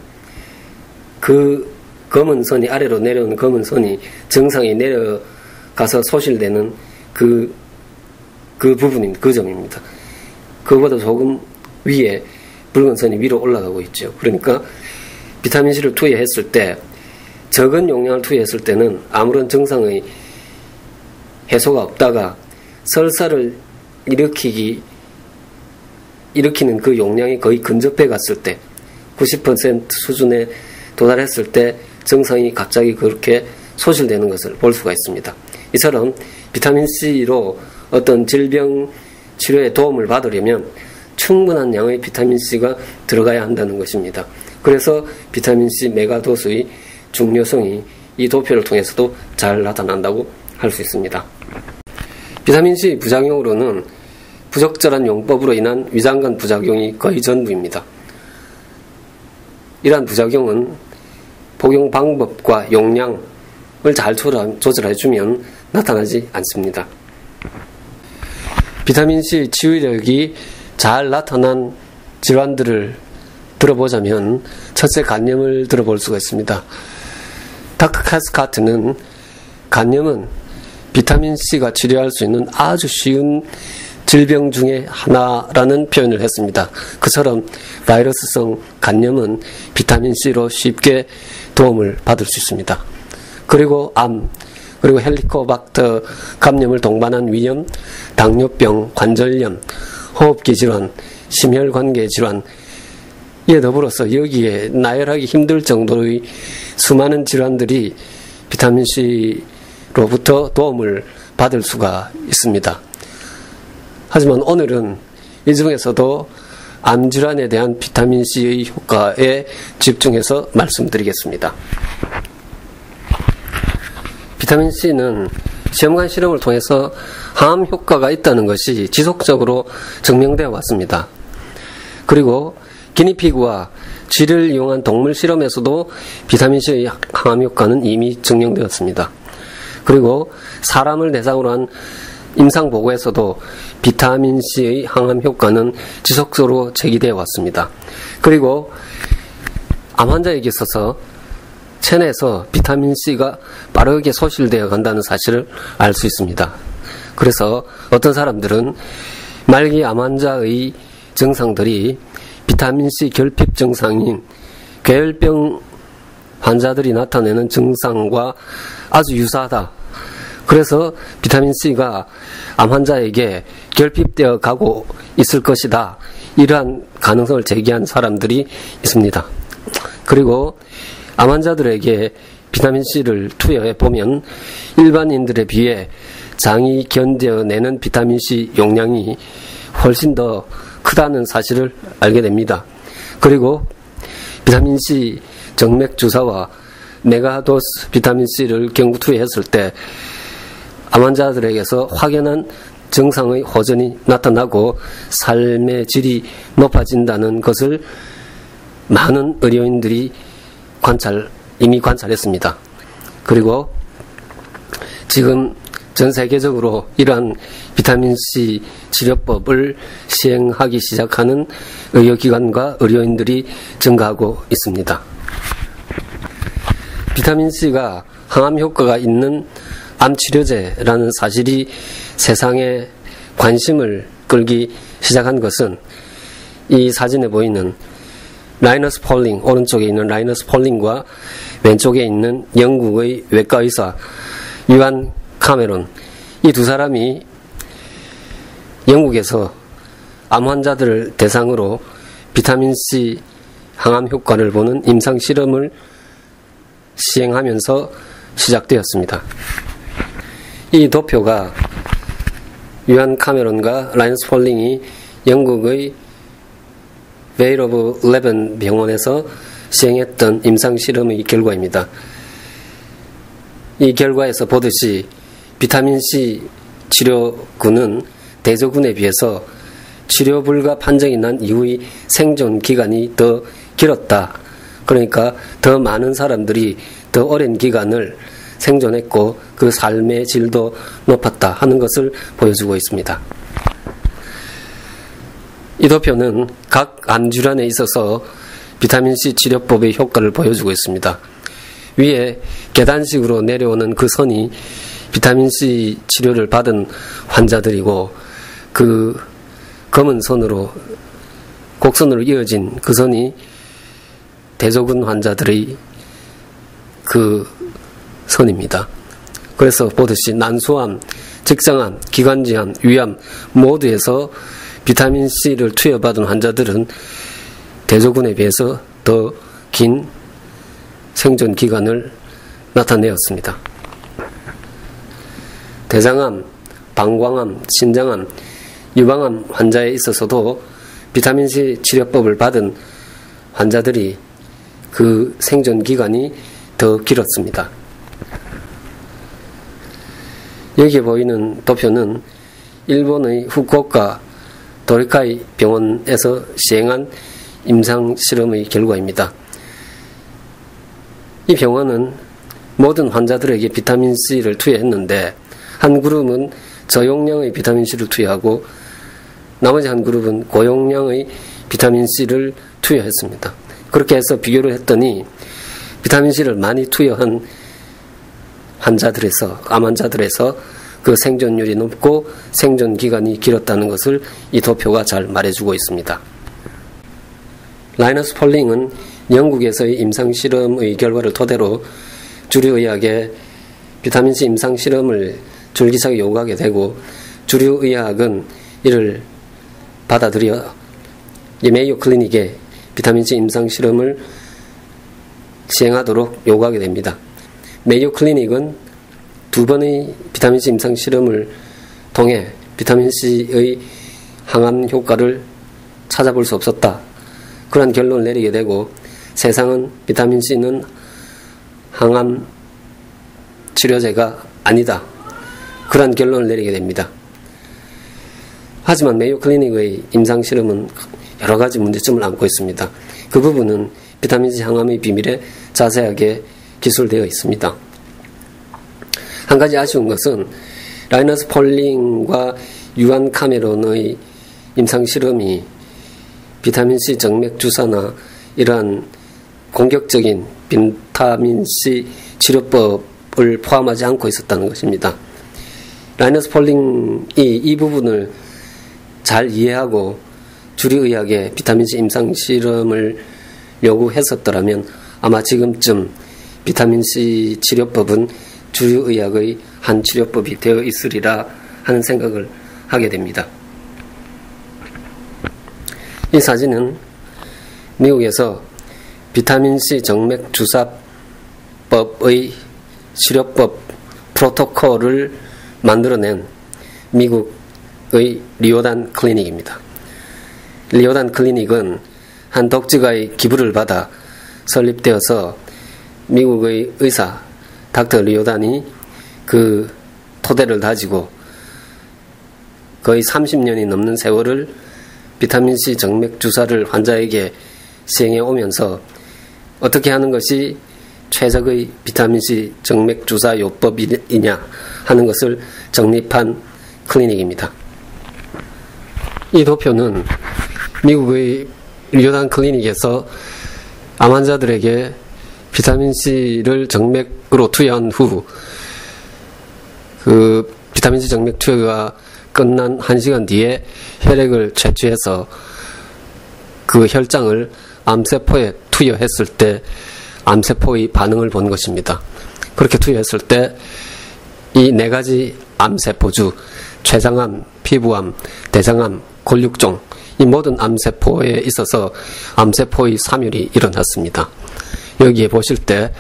그 검은 선이 아래로 내려오는 검은 선이 증상이 내려가서 소실되는 그 부분입니다. 그 점입니다. 그거보다 조금 위에 붉은 선이 위로 올라가고 있죠. 그러니까 비타민C를 투여했을 때, 적은 용량을 투여했을 때는 아무런 증상의 해소가 없다가 설사를 일으키는 그 용량이 거의 근접해 갔을 때, 90% 수준에 도달했을 때 증상이 갑자기 그렇게 소실되는 것을 볼 수가 있습니다. 이처럼 비타민C로 어떤 질병 치료에 도움을 받으려면 충분한 양의 비타민C가 들어가야 한다는 것입니다. 그래서 비타민C 메가도스의 중요성이 이 도표를 통해서도 잘 나타난다고 할 수 있습니다. 비타민C 부작용으로는 부적절한 용법으로 인한 위장관 부작용이 거의 전부입니다. 이러한 부작용은 복용 방법과 용량을 잘 조절해주면 나타나지 않습니다. 비타민C 치유력이 잘 나타난 질환들을 들어보자면 첫째, 간염을 들어볼 수가 있습니다. 다크 카스카트는 간염은 비타민C가 치료할 수 있는 아주 쉬운 질병 중에 하나라는 표현을 했습니다. 그처럼 바이러스성 간염은 비타민C로 쉽게 도움을 받을 수 있습니다. 그리고 암, 그리고 헬리코박터 감염을 동반한 위염, 당뇨병, 관절염, 호흡기 질환, 심혈관계 질환, 이에 더불어서 여기에 나열하기 힘들 정도의 수많은 질환들이 비타민C로부터 도움을 받을 수가 있습니다. 하지만 오늘은 이 중에서도 암질환에 대한 비타민C의 효과에 집중해서 말씀드리겠습니다. 비타민C는 시험관 실험을 통해서 항암 효과가 있다는 것이 지속적으로 증명되어 왔습니다. 그리고 기니피그와 쥐를 이용한 동물 실험에서도 비타민C의 항암 효과는 이미 증명되었습니다. 그리고 사람을 대상으로 한 임상보고에서도 비타민C의 항암 효과는 지속적으로 제기되어 왔습니다. 그리고 암 환자에게 있어서 체내에서 비타민C가 빠르게 소실되어 간다는 사실을 알 수 있습니다. 그래서 어떤 사람들은 말기 암 환자의 증상들이 비타민C 결핍 증상인 괴혈병 환자들이 나타내는 증상과 아주 유사하다. 그래서 비타민C가 암 환자에게 결핍되어 가고 있을 것이다. 이러한 가능성을 제기한 사람들이 있습니다. 그리고 암 환자들에게 비타민C를 투여해 보면 일반인들에 비해 장이 견뎌내는 비타민C 용량이 훨씬 더 크다는 사실을 알게 됩니다. 그리고 비타민C 정맥 주사와 메가도스 비타민C를 경구 투여했을 때 암 환자들에게서 확연한 증상의 호전이 나타나고 삶의 질이 높아진다는 것을 많은 의료인들이 이미 관찰했습니다. 그리고 지금 전 세계적으로 이러한 비타민C 치료법을 시행하기 시작하는 의료기관과 의료인들이 증가하고 있습니다. 비타민C가 항암 효과가 있는 암치료제라는 사실이 세상에 관심을 끌기 시작한 것은 이 사진에 보이는 라이너스 폴링, 오른쪽에 있는 라이너스 폴링과 왼쪽에 있는 영국의 외과의사 유한 카메론, 이 두 사람이 영국에서 암 환자들을 대상으로 비타민C 항암 효과를 보는 임상 실험을 시행하면서 시작되었습니다. 이 도표가 유한 카메론과 라이너스 폴링이 영국의 베일 오브 레번 병원에서 시행했던 임상 실험의 결과입니다. 이 결과에서 보듯이 비타민C 치료군은 대조군에 비해서 치료 불가 판정이 난 이후의 생존 기간이 더 길었다. 그러니까 더 많은 사람들이 더 오랜 기간을 생존했고 그 삶의 질도 높았다 하는 것을 보여주고 있습니다. 이 도표는 각 암질환에 있어서 비타민C 치료법의 효과를 보여주고 있습니다. 위에 계단식으로 내려오는 그 선이 비타민C 치료를 받은 환자들이고, 그 검은 선으로 곡선으로 이어진 그 선이 대조군 환자들의 그 선입니다. 그래서 보듯이 난소암, 직장암, 기관지암, 위암 모두에서 비타민C를 투여받은 환자들은 대조군에 비해서 더 긴 생존 기간을 나타내었습니다. 대장암, 방광암, 신장암, 유방암 환자에 있어서도 비타민C 치료법을 받은 환자들이 그 생존 기간이 더 길었습니다. 여기에 보이는 도표는 일본의 후쿠오카 도리카이 병원에서 시행한 임상 실험의 결과입니다. 이 병원은 모든 환자들에게 비타민C를 투여했는데 한 그룹은 저용량의 비타민C를 투여하고 나머지 한 그룹은 고용량의 비타민C를 투여했습니다. 그렇게 해서 비교를 했더니 비타민C를 많이 투여한 환자들에서, 암 환자들에서 그 생존율이 높고 생존 기간이 길었다는 것을 이 도표가 잘 말해주고 있습니다. 라이너스 폴링은 영국에서의 임상실험의 결과를 토대로 주류의학에 비타민C 임상실험을 줄기차게 요구하게 되고, 주류의학은 이를 받아들여 메이오 클리닉에 비타민C 임상실험을 시행하도록 요구하게 됩니다. 메이오 클리닉은 두 번의 비타민C 임상실험을 통해 비타민C의 항암 효과를 찾아볼 수 없었다. 그런 결론을 내리게 되고, 세상은 비타민C는 항암 치료제가 아니다. 그런 결론을 내리게 됩니다. 하지만 메이오 클리닉의 임상실험은 여러 가지 문제점을 안고 있습니다. 그 부분은 비타민C 항암의 비밀에 자세하게 기술되어 있습니다. 한 가지 아쉬운 것은 라이너스 폴링과 유한 카메론의 임상실험이 비타민C 정맥 주사나 이러한 공격적인 비타민C 치료법을 포함하지 않고 있었다는 것입니다. 라이너스 폴링이 이 부분을 잘 이해하고 주류의학에 비타민C 임상실험을 요구했었더라면 아마 지금쯤 비타민C 치료법은 주류의학의 한 치료법이 되어 있으리라 하는 생각을 하게 됩니다. 이 사진은 미국에서 비타민C 정맥 주사법의 치료법 프로토콜을 만들어낸 미국의 리오단 클리닉입니다. 리오단 클리닉은 한 독자가의 기부를 받아 설립되어서 미국의 의사 닥터 리오단이 그 토대를 다지고 거의 30년이 넘는 세월을 비타민C 정맥 주사를 환자에게 시행해 오면서 어떻게 하는 것이 최적의 비타민C 정맥 주사 요법이냐 하는 것을 정립한 클리닉입니다. 이 도표는 미국의 리오단 클리닉에서 암 환자들에게 비타민C를 정맥으로 투여한 후 그 비타민C 정맥 투여가 끝난 1시간 뒤에 혈액을 채취해서 그 혈장을 암세포에 투여했을 때 암세포의 반응을 본 것입니다. 그렇게 투여했을 때 이 네 가지 암세포주, 췌장암, 피부암, 대장암, 골육종, 이 모든 암세포에 있어서 암세포의 사멸이 일어났습니다. 여기에 보실 때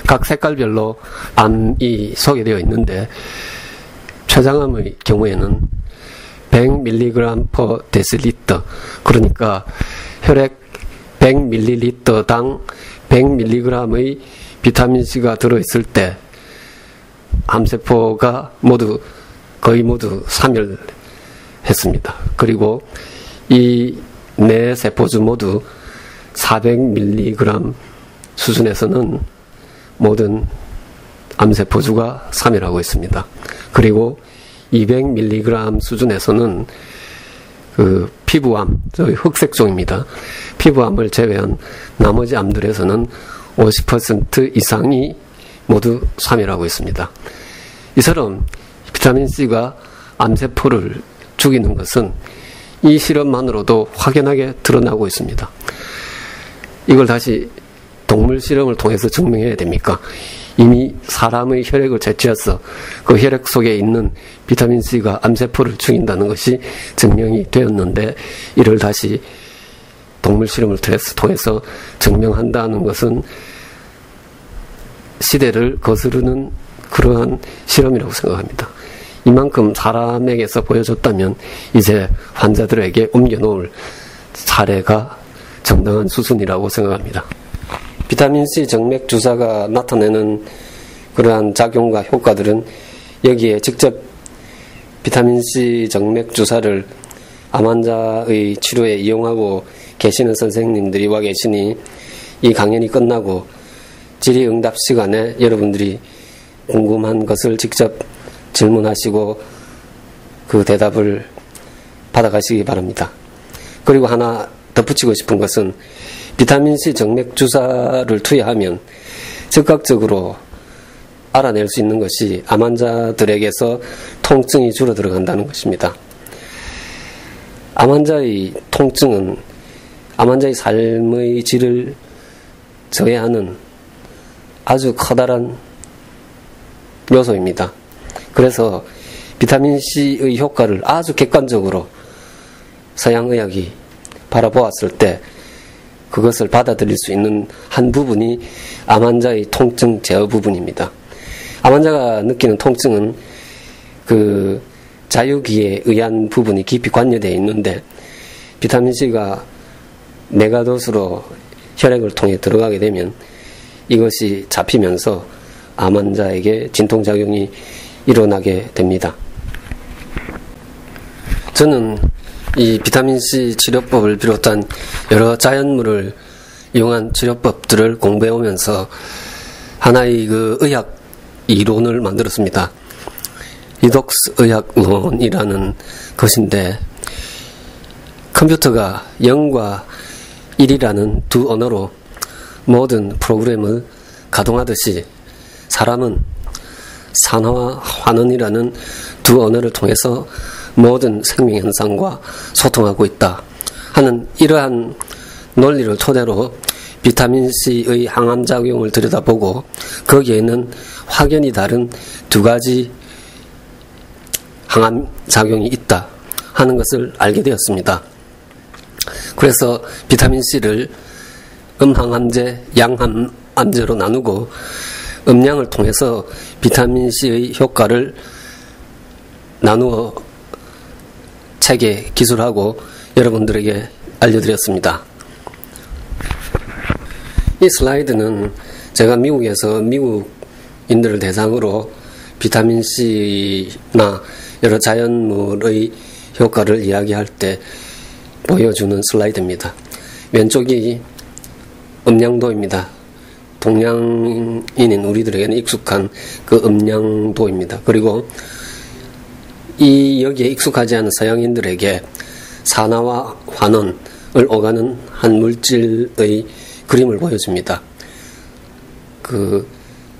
각 색깔별로 암이 소개되어 있는데, 췌장암의 경우에는 100mg/dL, 그러니까 혈액 100ml당 100mg의 비타민C가 들어있을 때 암세포가 거의 모두 사멸했습니다. 그리고 이 네 세포주 모두 400mg 수준에서는 모든 암세포주가 사멸하고 있습니다. 그리고 200mg 수준에서는 그 피부암, 저희 흑색종입니다. 피부암을 제외한 나머지 암들에서는 50% 이상이 모두 사멸하고 있습니다. 이처럼 비타민C가 암세포를 죽이는 것은 이 실험만으로도 확연하게 드러나고 있습니다. 이걸 다시 동물 실험을 통해서 증명해야 됩니까? 이미 사람의 혈액을 채취해서 그 혈액 속에 있는 비타민C가 암세포를 죽인다는 것이 증명이 되었는데, 이를 다시 동물 실험을 통해서 증명한다는 것은 시대를 거스르는 그러한 실험이라고 생각합니다. 이만큼 사람에게서 보여줬다면 이제 환자들에게 옮겨놓을 사례가 정당한 수순이라고 생각합니다. 비타민C 정맥 주사가 나타내는 그러한 작용과 효과들은 여기에 직접 비타민C 정맥 주사를 암 환자의 치료에 이용하고 계시는 선생님들이 와 계시니, 이 강연이 끝나고 질의응답 시간에 여러분들이 궁금한 것을 직접 질문하시고 그 대답을 받아가시기 바랍니다. 그리고 하나 덧붙이고 싶은 것은, 비타민C 정맥 주사를 투여하면 즉각적으로 알아낼 수 있는 것이 암 환자들에게서 통증이 줄어들어간다는 것입니다. 암 환자의 통증은 암 환자의 삶의 질을 저해하는 아주 커다란 요소입니다. 그래서 비타민C의 효과를 아주 객관적으로 서양의학이 바라보았을 때 그것을 받아들일 수 있는 한 부분이 암 환자의 통증 제어 부분입니다. 암 환자가 느끼는 통증은 그 자유기에 의한 부분이 깊이 관여되어 있는데, 비타민C가 메가도스로 혈액을 통해 들어가게 되면 이것이 잡히면서 암 환자에게 진통작용이 일어나게 됩니다. 저는 이 비타민C 치료법을 비롯한 여러 자연물을 이용한 치료법들을 공부해 오면서 하나의 그 의학 이론을 만들었습니다. 리독스 의학론이라는 것인데, 컴퓨터가 0과 1이라는 두 언어로 모든 프로그램을 가동하듯이 사람은 산화와 환원이라는 두 언어를 통해서 모든 생명현상과 소통하고 있다 하는 이러한 논리를 토대로 비타민C의 항암작용을 들여다보고 거기에는 확연히 다른 두 가지 항암작용이 있다 하는 것을 알게 되었습니다. 그래서 비타민C를 음항암제, 양항암제로 나누고 음량을 통해서 비타민C의 효과를 나누어 책에 기술하고 여러분들에게 알려드렸습니다. 이 슬라이드는 제가 미국에서 미국인들을 대상으로 비타민C나 여러 자연물의 효과를 이야기할 때 보여주는 슬라이드입니다. 왼쪽이 음량도입니다. 동양인인 우리들에게는 익숙한 그 음량도입니다. 그리고 여기에 익숙하지 않은 서양인들에게 산화와 환원을 오가는 한 물질의 그림을 보여줍니다. 그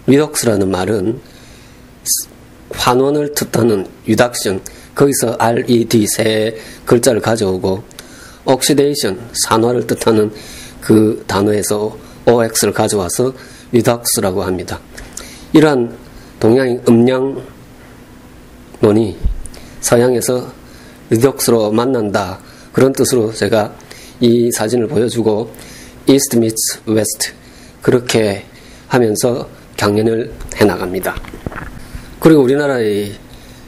리독스라는 말은 환원을 뜻하는 유닥션, 거기서 RED 세 글자를 가져오고, 옥시데이션, 산화를 뜻하는 그 단어에서 OX를 가져와서 리독스라고 합니다. 이러한 동양의 음량 노니 서양에서 리덕스로 만난다, 그런 뜻으로 제가 이 사진을 보여주고 East meets West 그렇게 하면서 강연을 해나갑니다. 그리고 우리나라의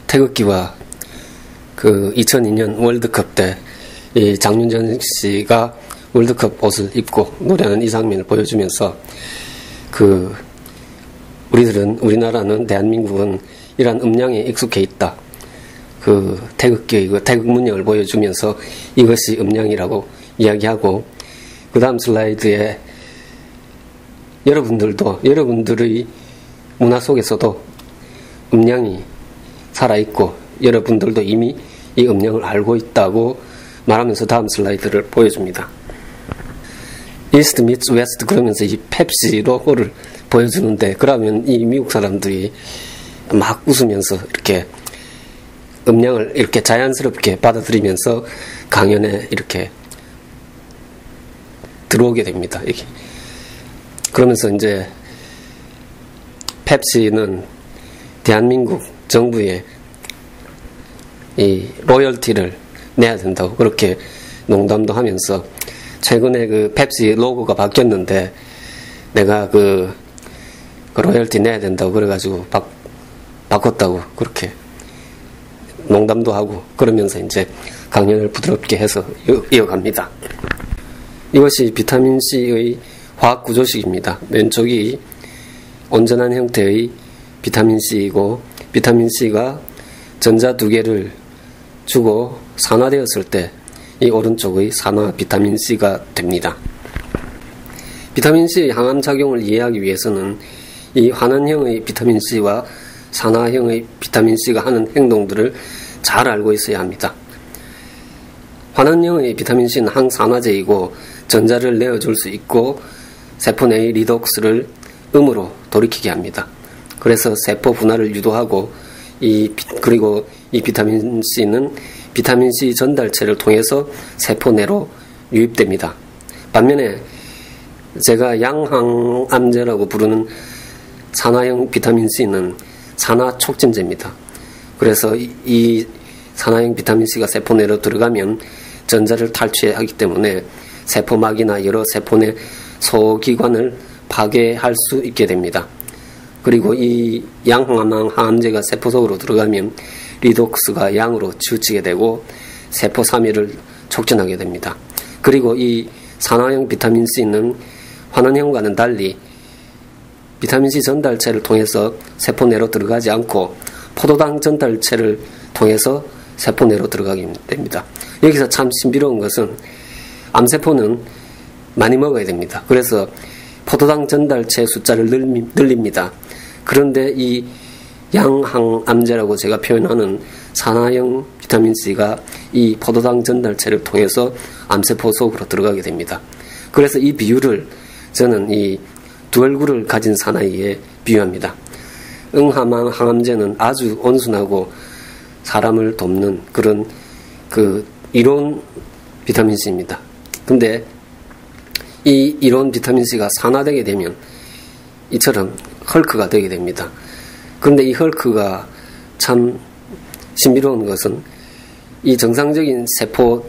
태극기와 그 2002년 월드컵 때 이 장윤정 씨가 월드컵 옷을 입고 노래하는 이 장면을 보여주면서 그 우리나라는, 대한민국은 이러한 음양에 익숙해 있다. 그 태극기, 그 태극 문양을 보여주면서 이것이 음양이라고 이야기하고, 그 다음 슬라이드에 여러분들의 문화 속에서도 음양이 살아있고 여러분들도 이미 이 음양을 알고 있다고 말하면서 다음 슬라이드를 보여줍니다. East meets West 그러면서 이 펩시 로고를 보여주는데, 그러면 이 미국 사람들이 막 웃으면서 이렇게 음양을 이렇게 자연스럽게 받아들이면서 강연에 이렇게 들어오게 됩니다. 이게. 그러면서 이제 펩시는 대한민국 정부에 이 로열티를 내야 된다고 그렇게 농담도 하면서, 최근에 그 펩시 로고가 바뀌었는데 내가 그 로열티 내야 된다고 그래가지고 바꿨다고 그렇게 농담도 하고, 그러면서 이제 강연을 부드럽게 해서 이어갑니다. 이것이 비타민C의 화학 구조식입니다. 왼쪽이 온전한 형태의 비타민C이고, 비타민C가 전자 2개를 주고 산화되었을 때 이 오른쪽의 산화 비타민C가 됩니다. 비타민C의 항암작용을 이해하기 위해서는 이 환원형의 비타민C와 산화형의 비타민C가 하는 행동들을 잘 알고 있어야 합니다. 환원형의 비타민C는 항산화제이고 전자를 내어줄 수 있고 세포 내의 리독스를 음으로 돌이키게 합니다. 그래서 세포 분화를 유도하고, 그리고 이 비타민C는 비타민C 전달체를 통해서 세포 내로 유입됩니다. 반면에 제가 양항암제라고 부르는 산화형 비타민C는 산화 촉진제입니다. 그래서 이 산화형 비타민C가 세포 내로 들어가면 전자를 탈취하기 때문에 세포막이나 여러 세포 내 소기관을 파괴할 수 있게 됩니다. 그리고 이 양항암제가 세포 속으로 들어가면 리독스가 양으로 치우치게 되고 세포 사멸을 촉진하게 됩니다. 그리고 이 산화형 비타민C는 환원형과는 달리 비타민C 전달체를 통해서 세포 내로 들어가지 않고 포도당 전달체를 통해서 세포 내로 들어가게 됩니다. 여기서 참 신비로운 것은 암세포는 많이 먹어야 됩니다. 그래서 포도당 전달체 숫자를 늘립니다. 그런데 이 양항암제라고 제가 표현하는 산화형 비타민C가 이 포도당 전달체를 통해서 암세포 속으로 들어가게 됩니다. 그래서 이 비유를 저는 이 두 얼굴을 가진 사나이에 비유합니다. 항암제는 아주 온순하고 사람을 돕는 그런 그 이론 비타민C입니다. 근데 이 이론 비타민C가 산화되게 되면 이처럼 헐크가 되게 됩니다. 그런데 이 헐크가 참 신비로운 것은 이 정상적인 세포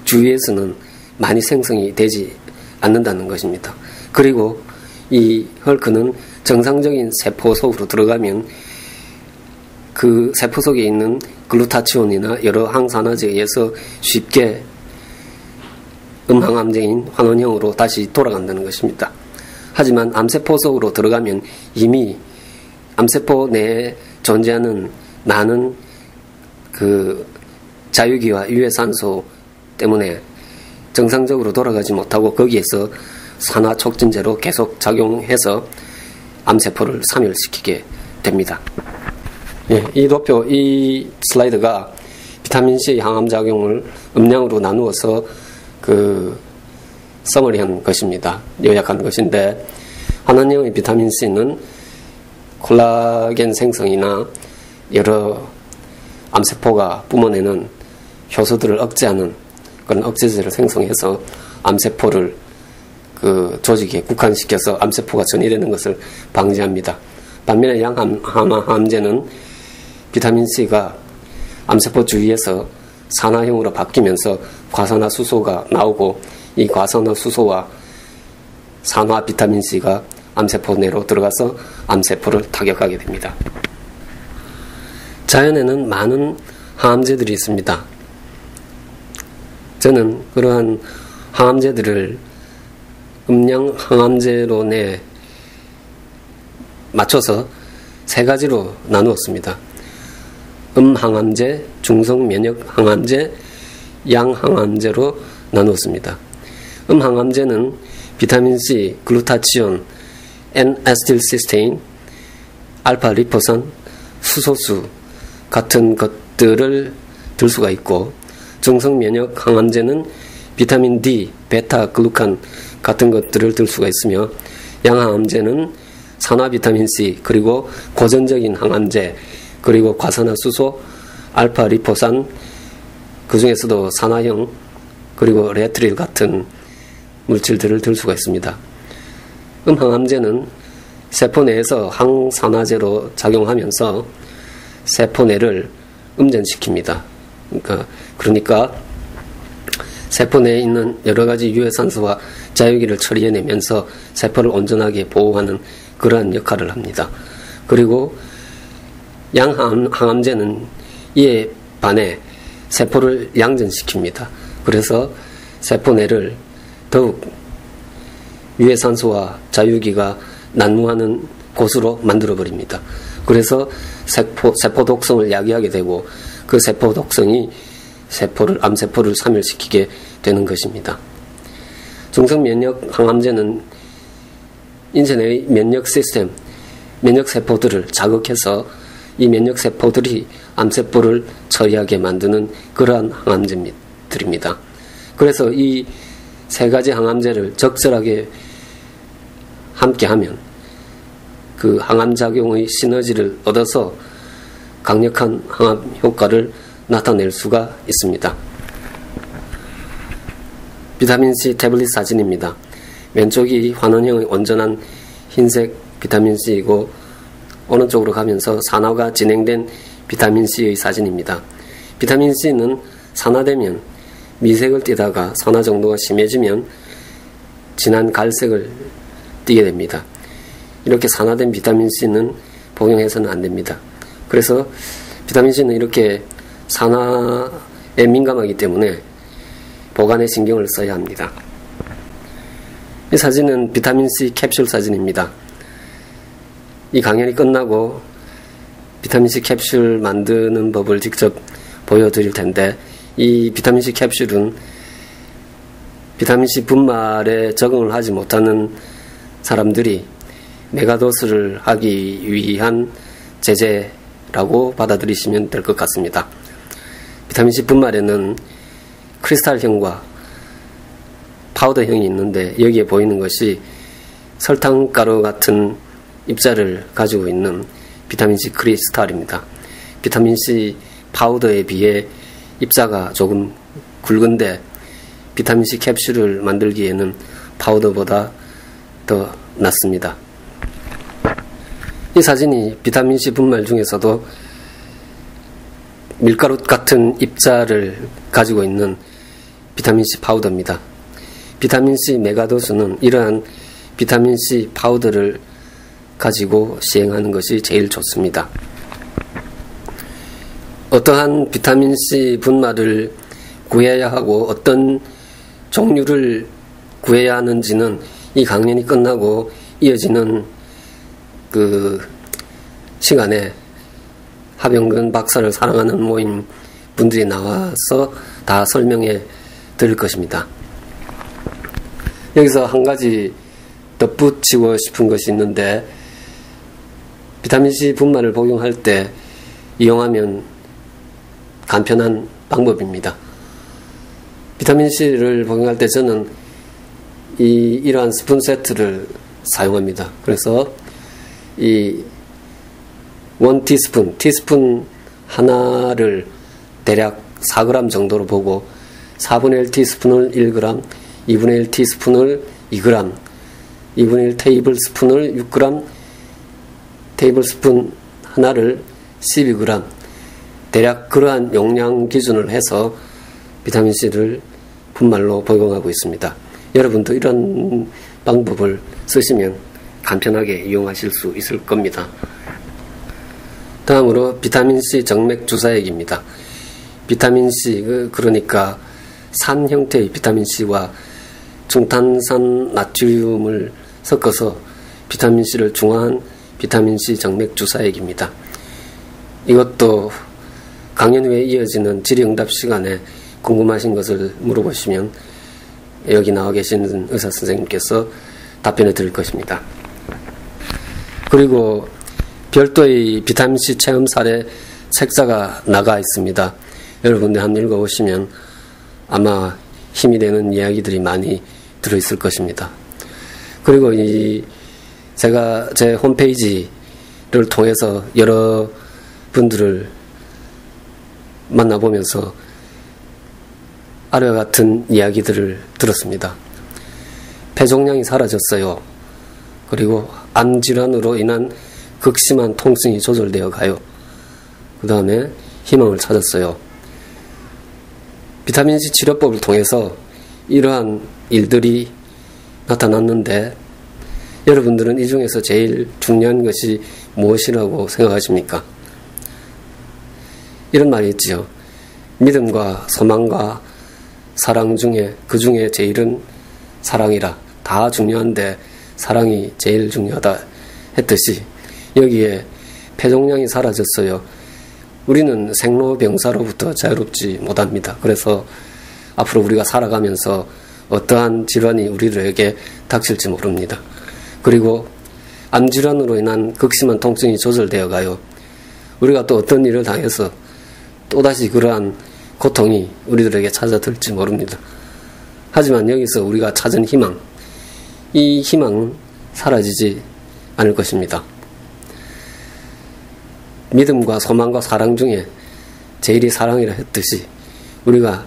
주위에서는 많이 생성이 되지 않는다는 것입니다. 그리고 이 헐크는 정상적인 세포 속으로 들어가면 그 세포 속에 있는 글루타치온이나 여러 항산화제에 의해서 쉽게 항암제인 환원형으로 다시 돌아간다는 것입니다. 하지만 암세포 속으로 들어가면 이미 암세포 내에 존재하는 많은 그 자유기와 유해산소 때문에 정상적으로 돌아가지 못하고 거기에서 산화 촉진제로 계속 작용해서 암세포를 사멸시키게 됩니다. 이 슬라이드가 비타민C 항암작용을 음량으로 나누어서 그 서머리한 것입니다. 요약한 것인데, 환원형의 비타민C는 콜라겐 생성이나 여러 암세포가 뿜어내는 효소들을 억제하는 그런 억제제를 생성해서 암세포를 그 조직에 국한시켜서 암세포가 전이되는 것을 방지합니다. 반면에 양항암제는 비타민C가 암세포 주위에서 산화형으로 바뀌면서 과산화수소가 나오고 이 과산화수소와 산화 비타민C가 암세포 내로 들어가서 암세포를 타격하게 됩니다. 자연에는 많은 항암제들이 있습니다. 저는 그러한 항암제들을 음량 항암제로 맞춰서 세 가지로 나누었습니다. 항암제, 중성 면역 항암제, 양항암제로 나누었습니다. 항암제는 비타민C, 글루타치온, N-에스틸시스테인, 알파 리포산, 수소수 같은 것들을 들 수가 있고, 중성 면역 항암제는 비타민 D, 베타 글루칸 같은 것들을 들 수가 있으며, 양항암제는 산화 비타민 C, 그리고 고전적인 항암제, 그리고 과산화수소, 알파 리포산, 그 중에서도 산화형, 그리고 레트릴 같은 물질들을 들 수가 있습니다. 항암제는 세포 내에서 항산화제로 작용하면서 세포 내를 음전시킵니다. 그러니까 세포 내에 있는 여러 가지 유해산소와 자유기를 처리해내면서 세포를 온전하게 보호하는 그러한 역할을 합니다. 그리고 양항암제는 이에 반해 세포를 양전시킵니다. 그래서 세포 내를 더욱 유해산소와 자유기가 난무하는 곳으로 만들어버립니다. 그래서 세포 독성을 야기하게 되고 그 세포 독성이 암세포를 사멸시키게 되는 것입니다. 중성 면역 항암제는 인체 내의 면역 시스템, 면역 세포들을 자극해서 이 면역 세포들이 암세포를 처리하게 만드는 그러한 항암제들입니다. 그래서 이 세 가지 항암제를 적절하게 함께하면 그 항암작용의 시너지를 얻어서 강력한 항암 효과를 나타낼 수가 있습니다. 비타민C 태블릿 사진입니다. 왼쪽이 환원형의 온전한 흰색 비타민C이고 오른쪽으로 가면서 산화가 진행된 비타민C의 사진입니다. 비타민C는 산화되면 미색을 띠다가 산화 정도가 심해지면 진한 갈색을 띠게 됩니다. 이렇게 산화된 비타민C는 복용해서는 안 됩니다. 그래서 비타민C는 이렇게 산화에 민감하기 때문에 보관에 신경을 써야 합니다. 이 사진은 비타민C 캡슐 사진입니다. 이 강연이 끝나고 비타민C 캡슐 만드는 법을 직접 보여드릴 텐데, 이 비타민C 캡슐은 비타민C 분말에 적응을 하지 못하는 사람들이 메가도스를 하기 위한 제재라고 받아들이시면 될 것 같습니다. 비타민C 분말에는 크리스탈형과 파우더형이 있는데, 여기에 보이는 것이 설탕가루 같은 입자를 가지고 있는 비타민C 크리스탈입니다. 비타민C 파우더에 비해 입자가 조금 굵은데 비타민C 캡슐을 만들기에는 파우더보다 더 낫습니다. 이 사진이 비타민C 분말 중에서도 밀가루 같은 입자를 가지고 있는 비타민C 파우더입니다. 비타민C 메가도스는 이러한 비타민C 파우더를 가지고 시행하는 것이 제일 좋습니다. 어떠한 비타민C 분말을 구해야 하고 어떤 종류를 구해야 하는지는 이 강연이 끝나고 이어지는 그 시간에 하병근 박사를 사랑하는 모임 분들이 나와서 다 설명해 드릴 것입니다. 여기서 한 가지 덧붙이고 싶은 것이 있는데, 비타민C 분말을 복용할 때 이용하면 간편한 방법입니다. 비타민C를 복용할 때 저는 이러한 스푼 세트를 사용합니다. 그래서 이 1티스푼, 티스푼 하나를 대략 4g 정도로 보고 4분의 1 티스푼을 1g, 2분의 1 티스푼을 2g, 2분의 1 테이블 스푼을 6g, 테이블 스푼 하나를 12g, 대략 그러한 용량 기준을 해서 비타민C를 분말로 복용하고 있습니다. 여러분도 이런 방법을 쓰시면 간편하게 이용하실 수 있을 겁니다. 다음으로 비타민C 정맥 주사액입니다. 비타민C, 그러니까 산 형태의 비타민C와 중탄산 나트륨을 섞어서 비타민C를 중화한 비타민C 정맥 주사액입니다. 이것도 강연 후에 이어지는 질의응답 시간에 궁금하신 것을 물어보시면 여기 나와 계시는 의사 선생님께서 답변해 드릴 것입니다. 그리고 별도의 비타민C 체험 사례 책자가 나가 있습니다. 여러분들 한번 읽어보시면 아마 힘이 되는 이야기들이 많이 들어있을 것입니다. 그리고 제가 제 홈페이지를 통해서 여러 분들을 만나보면서 아래와 같은 이야기들을 들었습니다. 폐종량이 사라졌어요. 그리고 암질환으로 인한 극심한 통증이 조절되어 가요. 그 다음에 희망을 찾았어요. 비타민C 치료법을 통해서 이러한 일들이 나타났는데 여러분들은 이 중에서 제일 중요한 것이 무엇이라고 생각하십니까? 이런 말이 있지요. 믿음과 소망과 사랑 중에 그 중에 제일은 사랑이라. 다 중요한데 사랑이 제일 중요하다 했듯이 여기에 폐종량이 사라졌어요. 우리는 생로병사로부터 자유롭지 못합니다. 그래서 앞으로 우리가 살아가면서 어떠한 질환이 우리들에게 닥칠지 모릅니다. 그리고 암질환으로 인한 극심한 통증이 조절되어 가요. 우리가 또 어떤 일을 당해서 또다시 그러한 고통이 우리들에게 찾아들지 모릅니다. 하지만 여기서 우리가 찾은 희망, 이 희망은 사라지지 않을 것입니다. 믿음과 소망과 사랑 중에 제일이 사랑이라 했듯이 우리가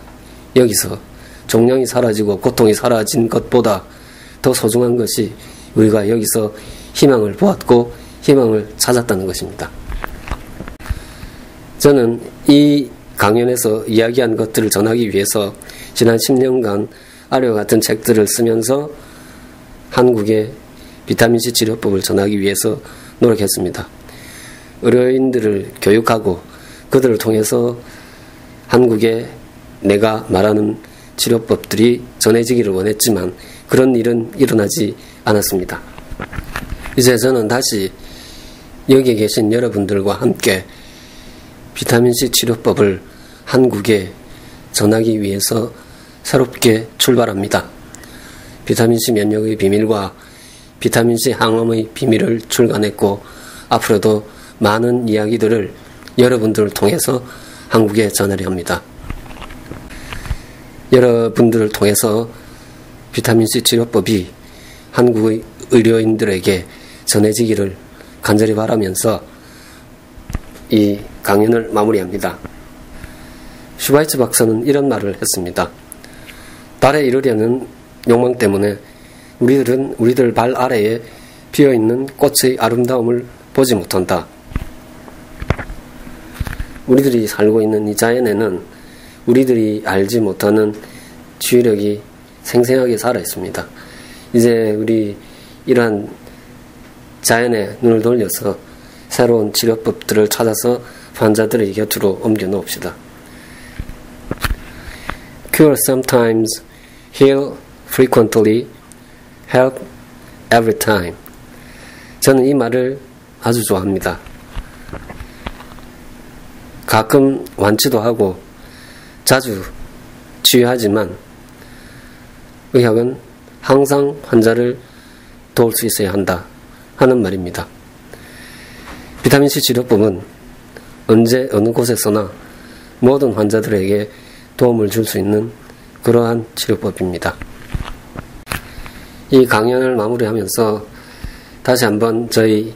여기서 종량이 사라지고 고통이 사라진 것보다 더 소중한 것이 우리가 여기서 희망을 보았고 희망을 찾았다는 것입니다. 저는 이 강연에서 이야기한 것들을 전하기 위해서 지난 10년간 아래와 같은 책들을 쓰면서 한국의 비타민C 치료법을 전하기 위해서 노력했습니다. 의료인들을 교육하고 그들을 통해서 한국에 내가 말하는 치료법들이 전해지기를 원했지만 그런 일은 일어나지 않았습니다. 이제 저는 다시 여기에 계신 여러분들과 함께 비타민C 치료법을 한국에 전하기 위해서 새롭게 출발합니다. 비타민C 면역의 비밀과 비타민C 항암의 비밀을 출간했고 앞으로도 많은 이야기들을 여러분들을 통해서 한국에 전하려 합니다. 여러분들을 통해서 비타민C 치료법이 한국의 의료인들에게 전해지기를 간절히 바라면서 이 강연을 마무리합니다. 슈바이츠 박사는 이런 말을 했습니다. 달에 이르려는 욕망 때문에 우리들은 우리들 발 아래에 피어있는 꽃의 아름다움을 보지 못한다. 우리들이 살고 있는 이 자연에는 우리들이 알지 못하는 치유력이 생생하게 살아있습니다. 이제 우리 이러한 자연에 눈을 돌려서 새로운 치료법들을 찾아서 환자들의 곁으로 옮겨 놓읍시다. Cure sometimes, heal frequently, help every time. 저는 이 말을 아주 좋아합니다. 가끔 완치도 하고 자주 치유하지만 의학은 항상 환자를 도울 수 있어야 한다 하는 말입니다. 비타민C 치료법은 언제 어느 곳에서나 모든 환자들에게 도움을 줄 수 있는 그러한 치료법입니다. 이 강연을 마무리하면서 다시 한번 저희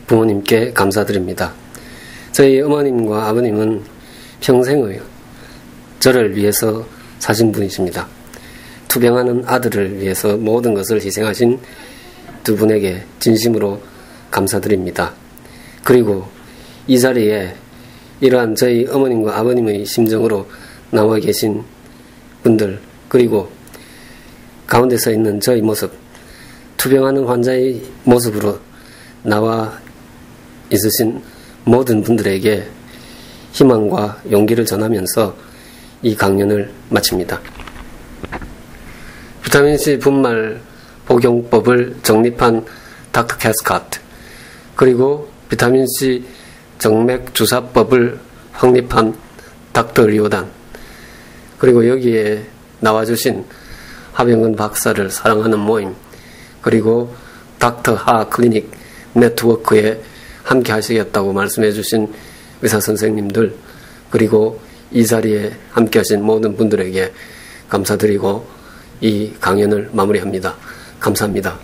부모님께 감사드립니다. 저희 어머님과 아버님은 평생의 저를 위해서 사신 분이십니다. 투병하는 아들을 위해서 모든 것을 희생하신 두 분에게 진심으로 감사드립니다. 그리고 이 자리에 이러한 저희 어머님과 아버님의 심정으로 나와 계신 분들, 그리고 가운데 서 있는 저희 모습, 투병하는 환자의 모습으로 나와 있으신 모든 분들에게 희망과 용기를 전하면서 이 강연을 마칩니다. 비타민C 분말 복용법을 정립한 닥터 캐스카트, 그리고 비타민C 정맥 주사법을 확립한 닥터 리오단, 그리고 여기에 나와주신 하병근 박사를 사랑하는 모임, 그리고 닥터 하 클리닉 네트워크에 함께 하시겠다고 말씀해 주신 의사 선생님들, 그리고 이 자리에 함께 하신 모든 분들에게 감사드리고 이 강연을 마무리합니다. 감사합니다.